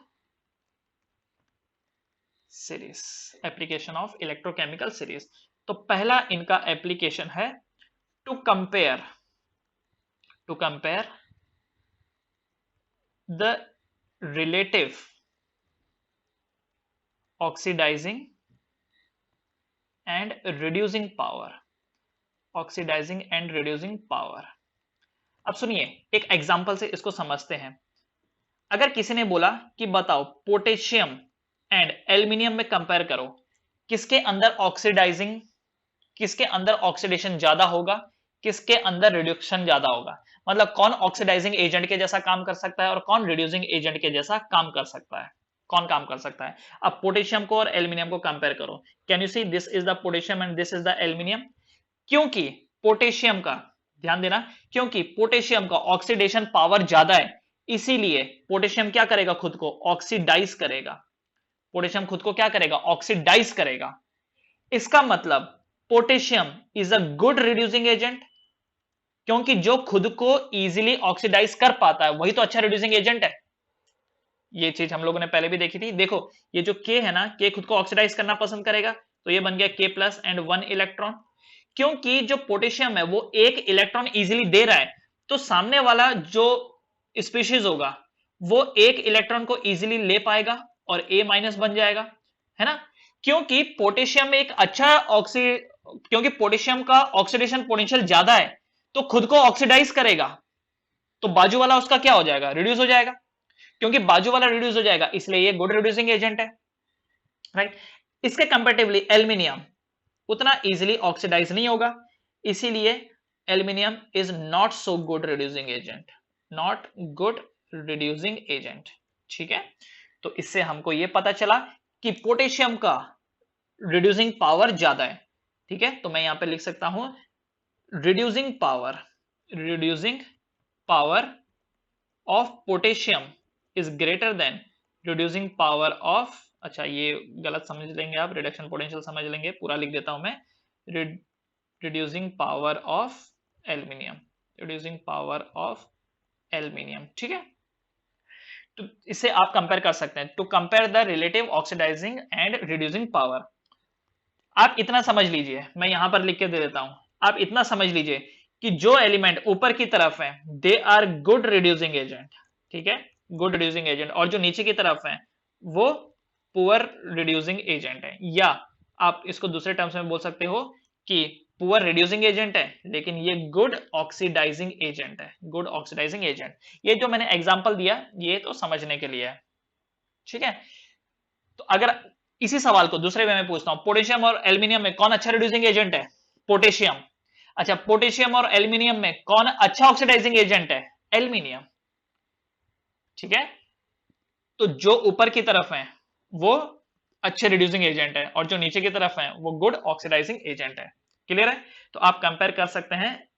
Speaker 1: series, application of electrochemical series. तो पहला इनका एप्लीकेशन है to compare the relative oxidising and reducing power, oxidising and reducing power. अब सुनिए एक एग्जांपल से इसको समझते हैं। अगर किसी ने बोला कि बताओ पोटेशियम एंड एल्यूमिनियम में कंपेयर करो, किसके अंदर ऑक्सीडाइजिंग, किसके अंदर ऑक्सीडेशन ज्यादा होगा, किसके अंदर रिड्यूक्शन ज्यादा होगा, मतलब कौन ऑक्सीडाइजिंग एजेंट के जैसा काम कर सकता है और कौन रिड्यूसिंग एजेंट के जैसा काम कर सकता है, कौन काम कर सकता है। अब पोटेशियम को और एल्यूमिनियम को कंपेयर करो, can you see this is the potassium and this is the aluminium. क्योंकि पोटेशियम का, ध्यान देना, क्योंकि पोटेशियम का ऑक्सीडेशन पावर ज्यादा है, इसीलिए पोटेशियम क्या करेगा, खुद को ऑक्सीडाइज करेगा। पोटेशियम खुद को क्या करेगा, ऑक्सीडाइज करेगा। इसका मतलब potassium is a good reducing agent, क्योंकि जो खुद को इजीली ऑक्सीडाइज कर पाता है वही तो अच्छा रिड्यूसिंग एजेंट है। ये चीज हम लोगों ने पहले भी देखी थी। देखो ये जो के है ना, के खुद को ऑक्सीडाइज करना पसंद करेगा, तो ये बन गया के प्लस एंड 1 इलेक्ट्रॉन। क्योंकि जो पोटेशियम है वो एक इलेक्ट्रॉन इजीली दे रहा है, तो सामने वाला जो स्पीशीज होगा वो एक इलेक्ट्रॉन को इजीली ले पाएगा और ए माइनस बन जाएगा, है ना। क्योंकि पोटेशियम में एक अच्छा क्योंकि पोटेशियम का ऑक्सीडेशन पोटेंशियल ज्यादा है, तो खुद को ऑक्सीडाइज करेगा, तो बाजू वाला उसका क्या हो जाएगा, रिड्यूस हो जाएगा। क्योंकि बाजू वाला रिड्यूस हो जाएगा इसलिए ये गुड रिड्यूसिंग एजेंट है, राइट। इसके कंपेरेटिवली एल्यूमिनियम उतना इजीली ऑक्सीडाइज नहीं होगा, इसीलिए aluminium is not so good reducing agent, not good reducing agent, ठीक है। तो इससे हमको यह पता चला कि पोटेशियम का रिड्यूसिंग पावर ज्यादा है, ठीक है। तो मैं यहां पे लिख सकता हूं reducing power of potassium is greater than reducing power of, अच्छा ये गलत समझ लेंगे आप, रिडक्शन पोटेंशियल समझ लेंगे, पूरा लिख देता हूं मैं, reducing power of aluminium, reducing power of aluminium, ठीक है। तो इससे आप कंपेयर कर सकते हैं, to compare the relative oxidising and reducing power. आप इतना समझ लीजिए, मैं यहां पर लिख के दे देता हूं, आप इतना समझ लीजिए कि जो एलिमेंट ऊपर की तरफ है they are good reducing agent, ठीक है, गुड रिड्यूसिंग एजेंट, और जो नीचे की तरफ है वो पुअर रिड्यूसिंग एजेंट है। या आप इसको दूसरे टर्म्स में बोल सकते हो कि पुअर रिड्यूसिंग एजेंट है लेकिन ये गुड ऑक्सीडाइजिंग एजेंट है, गुड ऑक्सीडाइजिंग एजेंट। ये जो मैंने एग्जांपल दिया ये तो समझने के लिए है, ठीक है। तो अगर इसी सवाल को दूसरे वे में पूछता हूं, पोटेशियम और एल्यूमिनियम में कौन अच्छा रिड्यूसिंग एजेंट है, पोटेशियम। अच्छा पोटेशियम और एल्यूमिनियम में कौन अच्छा ऑक्सीडाइजिंग एजेंट है, एल्यूमिनियम, ठीक है। तो जो ऊपर की तरफ है वो अच्छे रिड्यूसिंग एजेंट है और जो नीचे की तरफ है वो गुड ऑक्सीडाइजिंग एजेंट है, क्लियर है। तो आप कंपेयर कर सकते हैं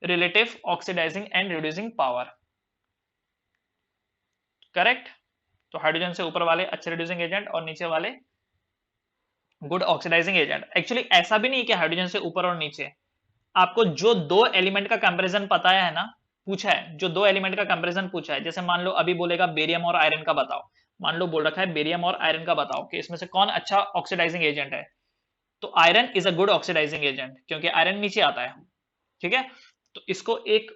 Speaker 1: relative oxidising and reducing power, correct. तो हाइड्रोजन से ऊपर वाले अच्छे रिड्यूसिंग एजेंट और नीचे वाले गुड ऑक्सीडाइजिंग एजेंट। एक्चुअली ऐसा भी नहीं है कि हाइड्रोजन से ऊपर और नीचे, आपको जो दो एलिमेंट का कंपैरिजन पता है ना, पूछा है, जो दो एलिमेंट का कंपैरिजन पूछा है, जैसे मान लो अभी बोलेगा बेरियम और आयरन का बताओ, मान लो बोल रखा है बेरियम और आयरन का बताओ कि इसमें से कौन अच्छा ऑक्सीडाइजिंग एजेंट है, तो iron is a good oxidising agent क्योंकि आयरन नीचे आता है, ठीक है। तो इसको एक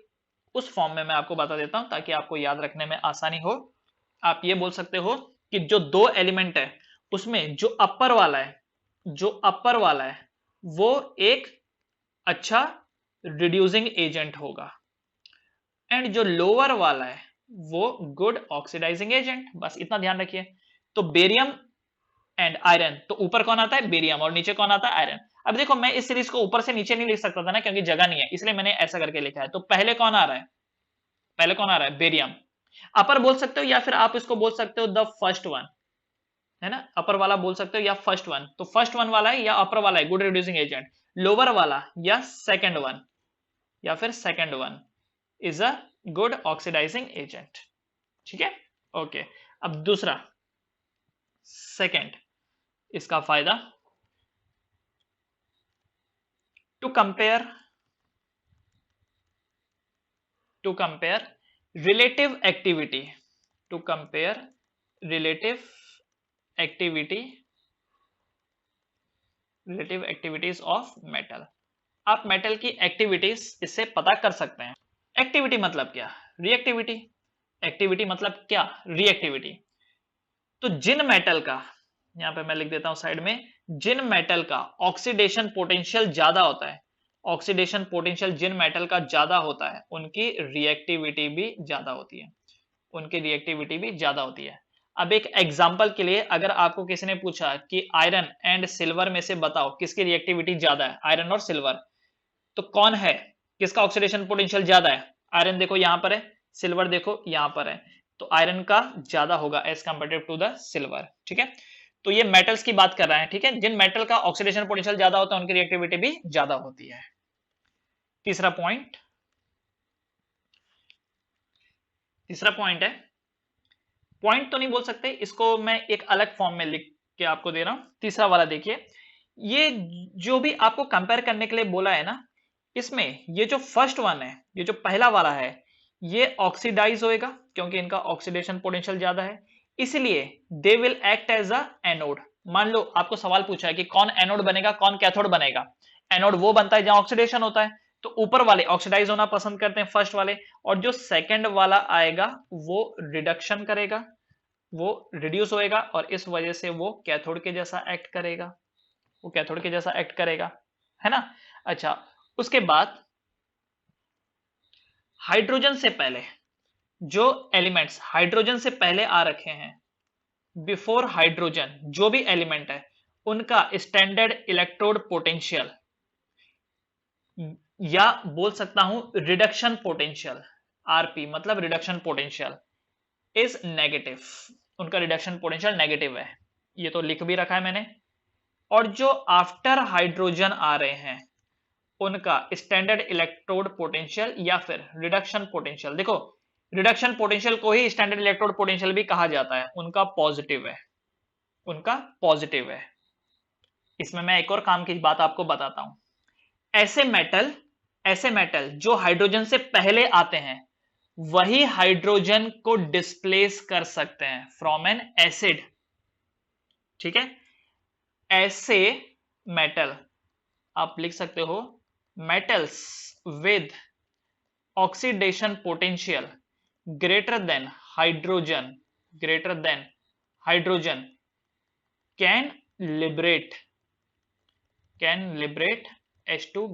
Speaker 1: उस फॉर्म में मैं आपको बता देता हूं ताकि आपको याद रखने में आसानी हो। आप ये बोल सकते हो कि जो दो एलिमेंट है उसमें जो अपर वाला है वो एक अच्छा रिड्यूसिंग एजेंट होगा एंड जो लोअर वाला है वो गुड ऑक्सीडाइजिंग एजेंट, बस इतना ध्यान रखिए। तो बेरियम एंड आयरन, तो ऊपर कौन आता है, बेरियम, और नीचे कौन आता है, आयरन। अब देखो मैं इस सीरीज को ऊपर से नीचे नहीं लिख सकता था ना क्योंकि जगह नहीं है, इसलिए मैंने ऐसा करके लिखा है। तो पहले कौन आ रहा है, बेरियम, अपर बोल सकते हो या फिर आप इसको बोल सकते हो द फर्स्ट वन, है ना, अपर वाला बोल सकते हो या फर्स्ट वन। तो फर्स्ट वन वाला है या अपर वाला है गुड रिड्यूसिंग एजेंट, लोअर वाला या सेकंड वन, या फिर second one is a good oxidising agent. ठीक है, ओके। अब दूसरा सेकंड इसका फायदा, to compare relative activity, to compare relative activity relative activities of metal। आप मेटल की एक्टिविटीज इससे पता कर सकते हैं। एक्टिविटी मतलब क्या, रिएक्टिविटी। एक्टिविटी मतलब क्या, रिएक्टिविटी। तो जिन मेटल का, यहां पे मैं लिख देता हूं साइड में, जिन मेटल का ऑक्सीडेशन पोटेंशियल ज्यादा होता है, ऑक्सीडेशन पोटेंशियल जिन मेटल का ज्यादा होता है उनकी रिएक्टिविटी भी ज्यादा होती है, उनकी रिएक्टिविटी भी ज्यादा होती है। अब एक एग्जांपल के लिए, अगर आपको किसी ने पूछा कि आयरन एंड सिल्वर में से बताओ किसकी रिएक्टिविटी ज्यादा है, आयरन और सिल्वर, तो कौन है, किसका ऑक्सीडेशन पोटेंशियल ज्यादा है? आयरन देखो यहां पर है, सिल्वर देखो यहां पर है, तो आयरन का ज्यादा होगा as comparative to the silver. ठीक है, तो ये मेटल्स की बात कर रहा है। ठीक है, जिन मेटल का ऑक्सीडेशन पोटेंशियल ज्यादा होता है उनकी रिएक्टिविटी भी ज्यादा होती है। तीसरा पॉइंट है, पॉइंट तो नहीं बोल सकते इसको, मैं एक अलग फॉर्म में लिख के आपको दे रहा हूं। तीसरा वाला देखिए, ये जो भी आपको कंपेयर करने के लिए बोला है ना, इसमें ये जो फर्स्ट वन है, ये जो पहला वाला है, ये ऑक्सीडाइज होएगा क्योंकि इनका ऑक्सीडेशन पोटेंशियल ज्यादा है, इसलिए they will act as a anode. मान लो आपको सवाल पूछा है कि कौन एनोड बनेगा कौन कैथोड बनेगा, एनोड वो बनता है जहां ऑक्सीडेशन होता है, तो ऊपर वाले ऑक्सीडाइज होना पसंद करते हैं फर्स्ट वाले, और जो सेकंड वाला आएगा वो रिडक्शन करेगा, वो रिड्यूस होएगा और इस वजह से वो कैथोड के जैसा एक्ट करेगा, वो कैथोड के जैसा एक्ट करेगा, है ना। अच्छा, उसके बाद हाइड्रोजन से पहले जो एलिमेंट्स हाइड्रोजन से पहले आ रखे हैं, बिफोर हाइड्रोजन जो भी एलिमेंट है, उनका स्टैंडर्ड इलेक्ट्रोड पोटेंशियल, या बोल सकता हूं रिडक्शन पोटेंशियल, आरपी मतलब रिडक्शन पोटेंशियल, इज नेगेटिव। उनका रिडक्शन पोटेंशियल नेगेटिव है, ये तो लिख भी रखा है मैंने। और जो आफ्टर हाइड्रोजन आ रहे हैं उनका स्टैंडर्ड इलेक्ट्रोड पोटेंशियल या फिर रिडक्शन पोटेंशियल, देखो रिडक्शन पोटेंशियल को ही स्टैंडर्ड इलेक्ट्रोड पोटेंशियल भी कहा जाता है, उनका पॉजिटिव है, उनका पॉजिटिव है। इसमें मैं एक और काम की बात आपको बताता हूं, ऐसे मेटल जो हाइड्रोजन से पहले आते हैं वही हाइड्रोजन को डिस्प्लेस कर सकते हैं फ्रॉम एन एसिड। ठीक है, ऐसे मेटल आप लिख सकते हो, metals with oxidation potential greater than hydrogen, can liberate H2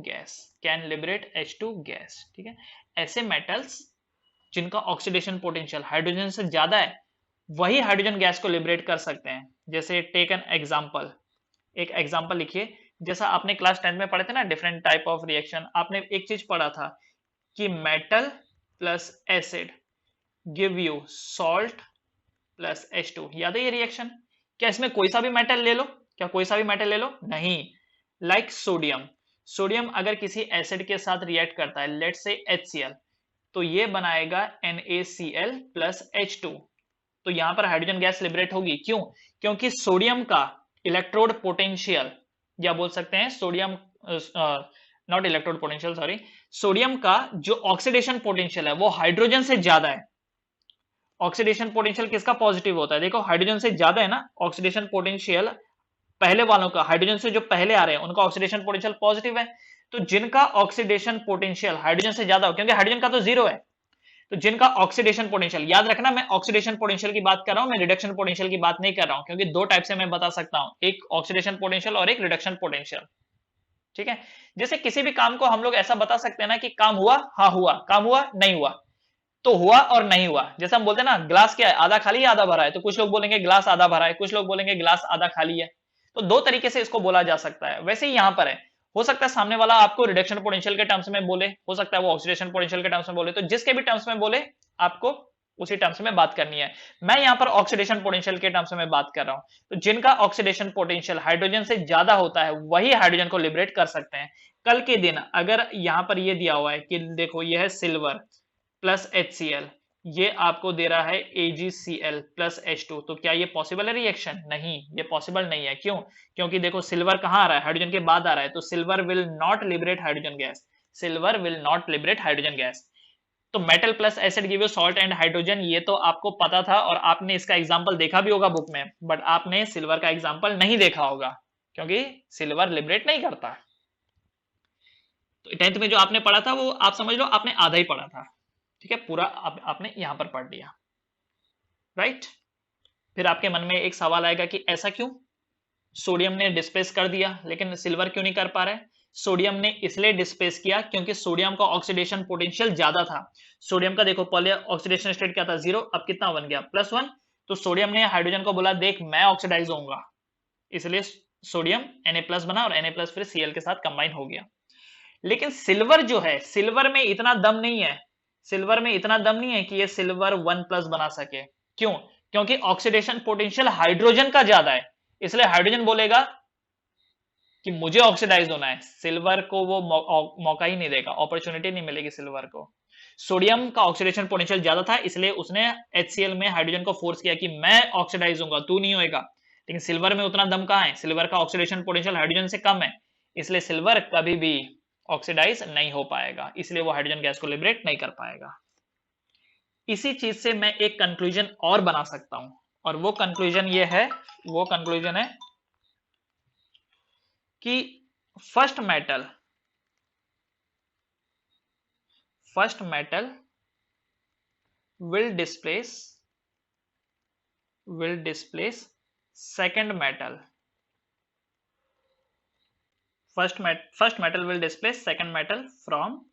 Speaker 1: gas, ठीक है, ऐसे मेटल्स जिनका ऑक्सीडेशन पोटेंशियल हाइड्रोजन से ज्यादा है वही हाइड्रोजन गैस को लिबरेट कर सकते हैं। जैसे टेक एन एग्जांपल, एक एग्जांपल लिखिए, जैसा आपने क्लास 10 में पढ़े थे ना डिफरेंट टाइप ऑफ रिएक्शन, आपने एक चीज पढ़ा था कि metal plus acid give you salt plus H2, याद है ये रिएक्शन? क्या इसमें कोई सा भी मेटल ले लो, क्या कोई सा भी मेटल ले लो? नहीं, लाइक सोडियम अगर किसी एसिड के साथ रिएक्ट करता है, लेट्स से HCl, तो ये बनाएगा NaCl प्लस H2, तो यहां पर हाइड्रोजन गैस लिबरेट होगी। क्यों? क्योंकि सोडियम का इलेक्ट्रोड पोटेंशियल, या बोल सकते हैं sodium not electrode potential sorry, sodium का जो ऑक्सीडेशन पोटेंशियल है वो हाइड्रोजन से ज्यादा है। ऑक्सीडेशन पोटेंशियल किसका पॉजिटिव होता है? देखो हाइड्रोजन से ज्यादा है ना ऑक्सीडेशन पोटेंशियल, पहले वालों का, हाइड्रोजन से जो पहले आ रहे हैं उनका ऑक्सीडेशन पोटेंशियल पॉजिटिव है। तो जिनका ऑक्सीडेशन पोटेंशियल हाइड्रोजन से ज्यादा हो, क्योंकि हाइड्रोजन का तो जीरो है, तो जिनका ऑक्सीडेशन पोटेंशियल, याद रखना मैं ऑक्सीडेशन पोटेंशियल की बात कर रहा हूं, मैं रिडक्शन पोटेंशियल की बात नहीं कर रहा हूं, क्योंकि दो टाइप से मैं बता सकता हूं, एक ऑक्सीडेशन पोटेंशियल और एक रिडक्शन पोटेंशियल। ठीक है, जैसे किसी भी काम को हम लोग ऐसा बता सकते हैं ना कि काम हुआ, हाँ हुआ, काम हुआ, नहीं हुआ, तो हुआ और नहीं हुआ। जैसे हम बोलते हैं ना ग्लास क्या है, आधा खाली है आधा भरा है, तो कुछ लोग बोलेंगे ग्लास आधा भरा है, कुछ लोग बोलेंगे ग्लास आधा खाली है। तो दो तरीके से इसको बोला जा सकता है। वैसे ही यहां पर है, हो सकता है सामने वाला आपको रिडक्शन पोटेंशियल के टर्म्स में बोले, हो सकता है वो ऑक्सीडेशन पोटेंशियल के टर्म्स में बोले, तो जिसके भी टर्म्स में बोले आपको उसी टर्म्स में बात करनी है। मैं यहाँ पर ऑक्सीडेशन पोटेंशियल के टर्म्स में बात कर रहा हूं। तो जिनका ऑक्सीडेशन पोटेंशियल हाइड्रोजन से ज्यादा होता है वही हाइड्रोजन को लिबरेट कर सकते हैं। कल के दिन अगर यहाँ पर ये दिया हुआ है कि देखो ये है सिल्वर प्लस HCl, ये आपको दे रहा है AgCl प्लस H2, तो क्या ये पॉसिबल है रिएक्शन? नहीं, ये पॉसिबल नहीं है। क्यों? क्योंकि देखो सिल्वर कहाँ आ रहा है, हाइड्रोजन के बाद आ रहा है, तो silver will not liberate hydrogen gas, silver will not liberate hydrogen gas. तो metal plus acid give you salt and hydrogen, ये तो आपको पता था और आपने इसका एग्जांपल देखा भी होगा बुक में, बट आपने सिल्वर का एग्जांपल नहीं देखा होगा क्योंकि सिल्वर लिबरेट नहीं करता। तो 10th में जो आपने पढ़ा था वो आप समझ लो आपने आधा ही पढ़ा था, ठीक है, पूरा आपने यहां पर पढ़ लिया, राइट। फिर आपके मन में एक सवाल आएगा कि ऐसा क्यों, सोडियम ने डिस्प्लेस कर दिया लेकिन सिल्वर क्यों नहीं कर पा रहा है? सोडियम ने इसलिए डिस्प्लेस किया क्योंकि सोडियम का ऑक्सीडेशन पोटेंशियल ज्यादा था। सोडियम का देखो पहले ऑक्सीडेशन स्टेट क्या था, 0, अब कितना बन गया +1। तो सोडियम ने हाइड्रोजन को बोला देख मैं ऑक्सीडाइज होऊंगा, इसलिए सोडियम Na+ बना और Na+ फिर Cl के साथ कंबाइन हो गया। लेकिन सिल्वर जो है, सिल्वर में इतना दम नहीं है, सिल्वर में इतना दम नहीं है कि ये सिल्वर 1+ बना सके। क्यों? क्योंकि ऑक्सीडेशन पोटेंशियल हाइड्रोजन का ज्यादा है, इसलिए हाइड्रोजन बोलेगा कि मुझे ऑक्सीडाइज होना है, सिल्वर को वो मौका ही नहीं देगा, अपॉर्चुनिटी नहीं मिलेगी सिल्वर को। सोडियम का ऑक्सीडेशन पोटेंशियल ज्यादा था इसलिए उसने HCl में हाइड्रोजन को फोर्स किया कि मैं ऑक्सीडाइज होऊंगा, तू नहीं होएगा। लेकिन सिल्वर में उतना दम कहां है, सिल्वर का ऑक्सीडेशन पोटेंशियल हाइड्रोजन से कम है, इसलिए सिल्वर कभी भी ऑक्सीडाइज नहीं हो पाएगा, इसलिए वो हाइड्रोजन गैस को लिबरेट नहीं कर पाएगा। इसी चीज से मैं एक कंक्लूजन और बना सकता हूं, और वो कंक्लूजन ये है, वो कंक्लूजन है कि first metal will displace second metal. First metal will displace second metal from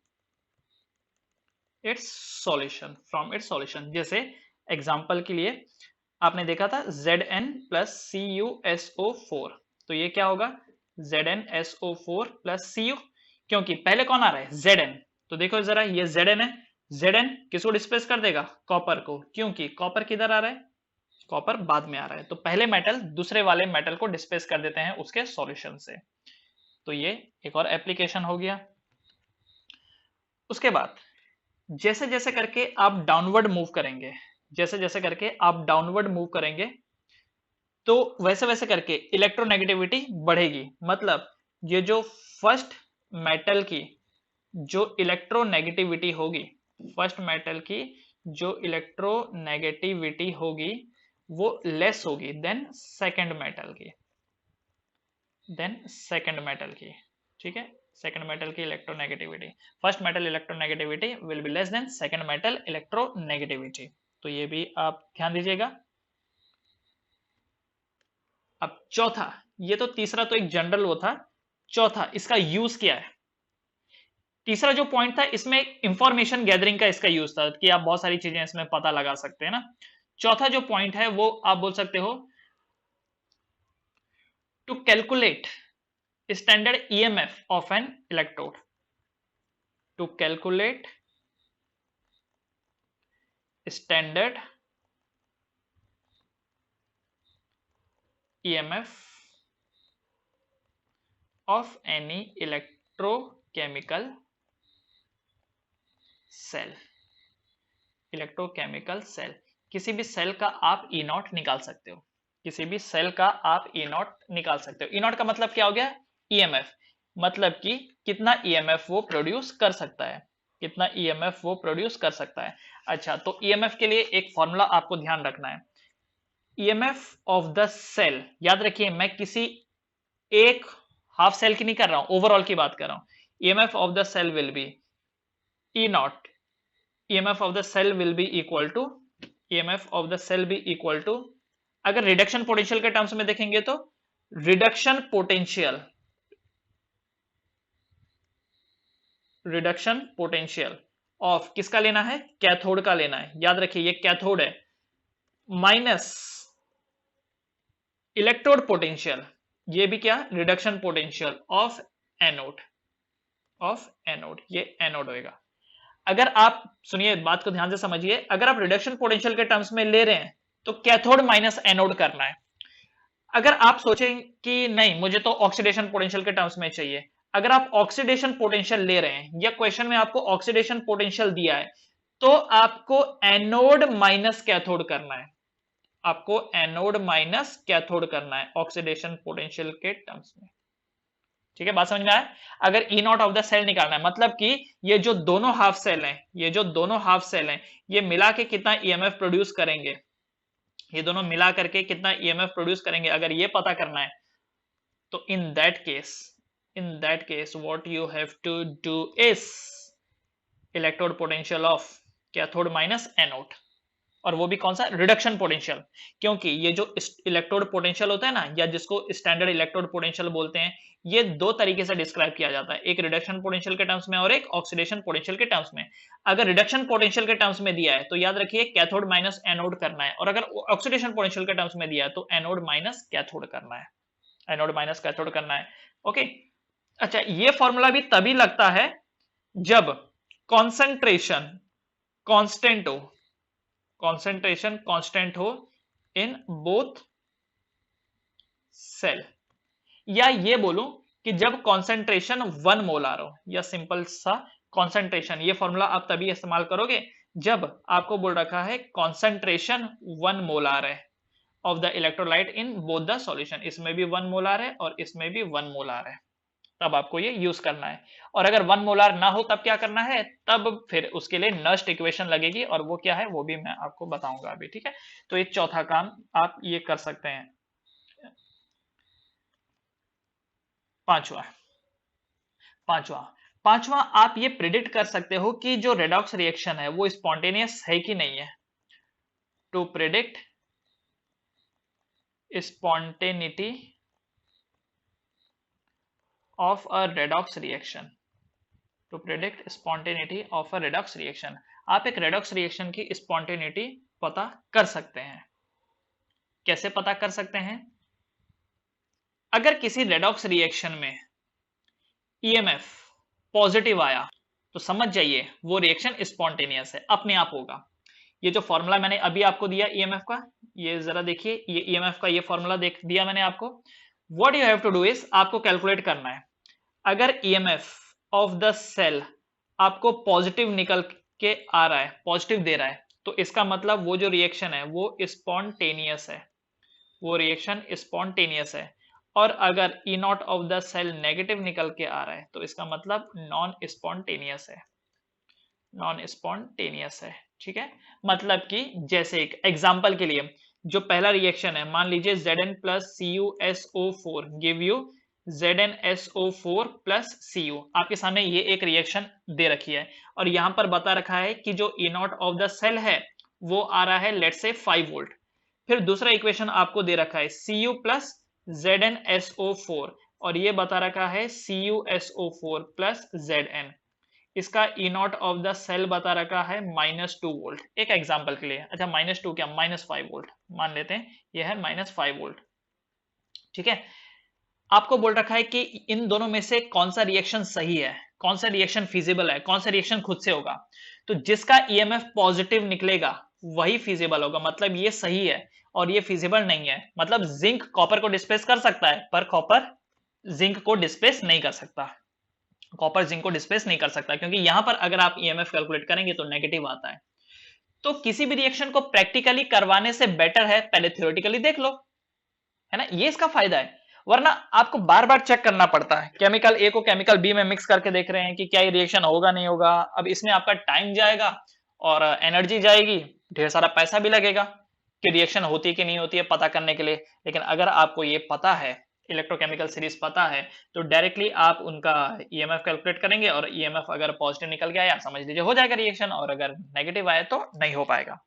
Speaker 1: its solution. जैसे एग्जांपल के लिए आपने देखा था Zn plus CuSO4, तो ये क्या होगा ZnSO4 plus Cu, क्योंकि पहले कौन आ रहा है Zn, तो देखो जरा ये Zn है, Zn किसको डिस्प्लेस कर देगा, कॉपर को, क्योंकि कॉपर किधर आ रहा है, कॉपर बाद में आ रहा है, तो पहले मेटल दूसरे वाले मेटल को डिस्प्लेस कर देते हैं उसके सॉल्यूशन से। तो ये एक और एप्लीकेशन हो गया। उसके बाद जैसे जैसे करके आप डाउनवर्ड मूव करेंगे, जैसे जैसे करके आप डाउनवर्ड मूव करेंगे तो वैसे वैसे करके इलेक्ट्रोनेगेटिविटी बढ़ेगी। मतलब ये जो फर्स्ट मेटल की जो इलेक्ट्रोनेगेटिविटी होगी, फर्स्ट मेटल की जो इलेक्ट्रोनेगेटिविटी होगी वो लेस होगी देन सेकंड मेटल की, ठीक है, सेकंड मेटल की electronegativity, first metal electronegativity will be less than second metal electronegativity, तो ये भी आप ध्यान दीजिएगा। अब चौथा, ये तो तीसरा तो एक जनरल वो था, चौथा इसका यूज क्या है। तीसरा जो पॉइंट था इसमें इंफॉर्मेशन गैदरिंग का इसका यूज था कि आप बहुत सारी चीजें इसमें पता लगा सकते हैं ना। चौथा जो पॉइंट है वो आप बोल सकते हो to calculate standard EMF of an electrode, to calculate standard EMF of any electrochemical cell, electrochemical cell, किसी भी सेल का आप E0 निकाल सकते हो, किसी भी सेल का आप E0 निकाल सकते हो। E0 का मतलब क्या हो गया, EMF, मतलब कि कितना EMF वो प्रोड्यूस कर सकता है, कितना EMF वो प्रोड्यूस कर सकता है। अच्छा, तो EMF के लिए एक फॉर्मूला आपको ध्यान रखना है, EMF ऑफ द सेल, याद रखिए मैं किसी एक हाफ सेल की नहीं कर रहा हूं, ओवरऑल की बात कर रहा हूं। EMF of the cell will be E0, EMF of the cell will be equal to, EMF of the cell be equal to, अगर रिडक्शन पोटेंशियल के टर्म्स में देखेंगे तो रिडक्शन पोटेंशियल ऑफ किसका लेना है, कैथोड का लेना है, याद रखिए ये कैथोड है, माइनस इलेक्ट्रोड पोटेंशियल, ये भी क्या रिडक्शन पोटेंशियल ऑफ एनोड, ये एनोड होएगा। अगर आप सुनिए, बात को ध्यान से समझिए, अगर आप रिडक्शन पोटेंशियल के टर्म्स में ले रहे हैं तो कैथोड माइनस एनोड करना है। अगर आप सोचें कि नहीं मुझे तो ऑक्सीडेशन पोटेंशियल के टर्म्स में चाहिए, अगर आप ऑक्सीडेशन पोटेंशियल ले रहे हैं या क्वेश्चन में आपको ऑक्सीडेशन पोटेंशियल दिया है, तो आपको एनोड माइनस कैथोड करना है, आपको एनोड माइनस कैथोड करना है ऑक्सीडेशन पोटेंशियल के टर्म्स में। ठीक है, बात समझ में आया? अगर E naught of the cell निकालना है, मतलब कि ये जो दोनों हाफ सेल हैं, ये जो दोनों हाफ सेल हैं, ये मिला के कितना ईएमएफ प्रोड्यूस करेंगे, ये दोनों मिला करके कितना ईएमएफ प्रोड्यूस करेंगे, अगर ये पता करना है तो in that case what you have to do is electrode potential of cathode minus anode, और वो भी कौन सा, रिडक्शन पोटेंशियल। क्योंकि ये जो इलेक्ट्रोड पोटेंशियल होता है ना, या जिसको स्टैंडर्ड इलेक्ट्रोड पोटेंशियल बोलते हैं, ये दो तरीके से डिस्क्राइब किया जाता है, एक रिडक्शन पोटेंशियल के टर्म्स में और एक ऑक्सीडेशन पोटेंशियल के टर्म्स में। अगर रिडक्शन पोटेंशियल के टर्म्स में दिया है तो याद रखिए कैथोड माइनस एनोड करना है, और अगर ऑक्सीडेशन पोटेंशियल के टर्म्स में दिया है तो एनोड माइनस कैथोड करना है, एनोड माइनस कैथोड करना है। ओके, अच्छा, ये फॉर्मूला भी तभी लगता है जब कॉन्सेंट्रेशन कांस्टेंट हो, कॉन्सेंट्रेशन कांस्टेंट हो इन बोथ सेल, या ये बोलूं कि जब कॉन्सेंट्रेशन 1 मोलार हो, या सिंपल सा कॉन्सेंट्रेशन, ये फॉर्मूला आप तभी इस्तेमाल करोगे जब आपको बोल रखा है कॉन्सेंट्रेशन 1 मोलार है of the electrolyte in both the solution, इसमें भी 1 मोलार है और इसमें भी 1 मोलार है, तब आपको ये यूज करना है। और अगर 1 मोलार ना हो तब क्या करना है, तब फिर उसके लिए नस्ट इक्वेशन लगेगी, और वो क्या है वो भी मैं आपको बताऊंगा अभी। ठीक है, तो ये चौथा काम आप ये कर सकते हैं। पांचवा पांचवा पांचवा आप ये प्रिडिक्ट कर सकते हो कि जो रेडॉक्स रिएक्शन है वो स्पॉन्टेनियस है कि नहीं है। To predict spontaneity of a redox reaction, to predict spontaneity of a redox reaction, आप एक redox reaction की spontaneity पता कर सकते हैं। कैसे पता कर सकते हैं? अगर किसी redox reaction में EMF पॉजिटिव आया तो समझ जाइए वो रिएक्शन स्पॉन्टेनियस है, अपने आप होगा। ये जो फॉर्मूला मैंने अभी आपको दिया EMF का, ये जरा देखिए, ये EMF का ये फॉर्मूला देख दिया मैंने आपको। What you have to do is आपको कैलकुलेट करना है, अगर EMF ऑफ द सेल आपको पॉजिटिव निकल के आ रहा है, पॉजिटिव दे रहा है, तो इसका मतलब वो जो रिएक्शन है वो स्पॉन्टेनियस है, वो रिएक्शन स्पॉन्टेनियस है। और अगर E naught of the cell negative निकल के आ रहा है तो इसका मतलब नॉन स्पॉन्टेनियस है, नॉन स्पॉन्टेनियस है। ठीक है, मतलब कि जैसे एक एग्जांपल के लिए जो पहला रिएक्शन है, मान लीजिए Zn plus CuSO4 give you ZnSO4 plus Cu, आपके सामने ये एक रिएक्शन दे रखी है, और यहां पर बता रखा है कि जो ई नॉट ऑफ द सेल है वो आ रहा है लेट्स से 5 वोल्ट। फिर दूसरा इक्वेशन आपको दे रखा है Cu प्लस ZnSO4, और ये बता रखा है CuSO4 प्लस Zn, इसका ई नॉट ऑफ द सेल बता रखा है -2 वोल्ट, एक एग्जांपल के लिए। अच्छा, -2 क्या, -5 वोल्ट मान लेते हैं, यह है -5 वोल्ट। ठीक है, आपको बोल रखा है कि इन दोनों में से कौन सा रिएक्शन सही है, कौन सा रिएक्शन फिजिबल है, कौन सा रिएक्शन खुद से होगा। तो जिसका EMF पॉजिटिव निकलेगा वही फिजिबल होगा, मतलब ये सही है, और ये फिजिबल नहीं है। मतलब जिंक कॉपर को डिस्प्लेस कर सकता है पर कॉपर जिंक को डिस्प्लेस नहीं कर सकता, कॉपर जिंक को डिस्प्लेस नहीं कर सकता, क्योंकि यहां पर अगर आप EMF कैलकुलेट करेंगे तो नेगेटिव आता है। तो किसी भी रिएक्शन को प्रैक्टिकली करवाने से बेटर है पहले थ्योरेटिकली देख लो, है ना, ये इसका फायदा है। वरना आपको बार बार चेक करना पड़ता है, केमिकल ए को केमिकल बी में मिक्स करके देख रहे हैं कि क्या ये रिएक्शन होगा नहीं होगा। अब इसमें आपका टाइम जाएगा और एनर्जी जाएगी, ढेर सारा पैसा भी लगेगा कि रिएक्शन होती है कि नहीं होती है पता करने के लिए। लेकिन अगर आपको ये पता है, इलेक्ट्रोकेमिकल सीरीज पता है, तो डायरेक्टली आप उनका EMF कैलकुलेट करेंगे, और EMF अगर पॉजिटिव निकल गया या समझ लीजिए हो जाएगा रिएक्शन, और अगर नेगेटिव आए तो नहीं हो पाएगा।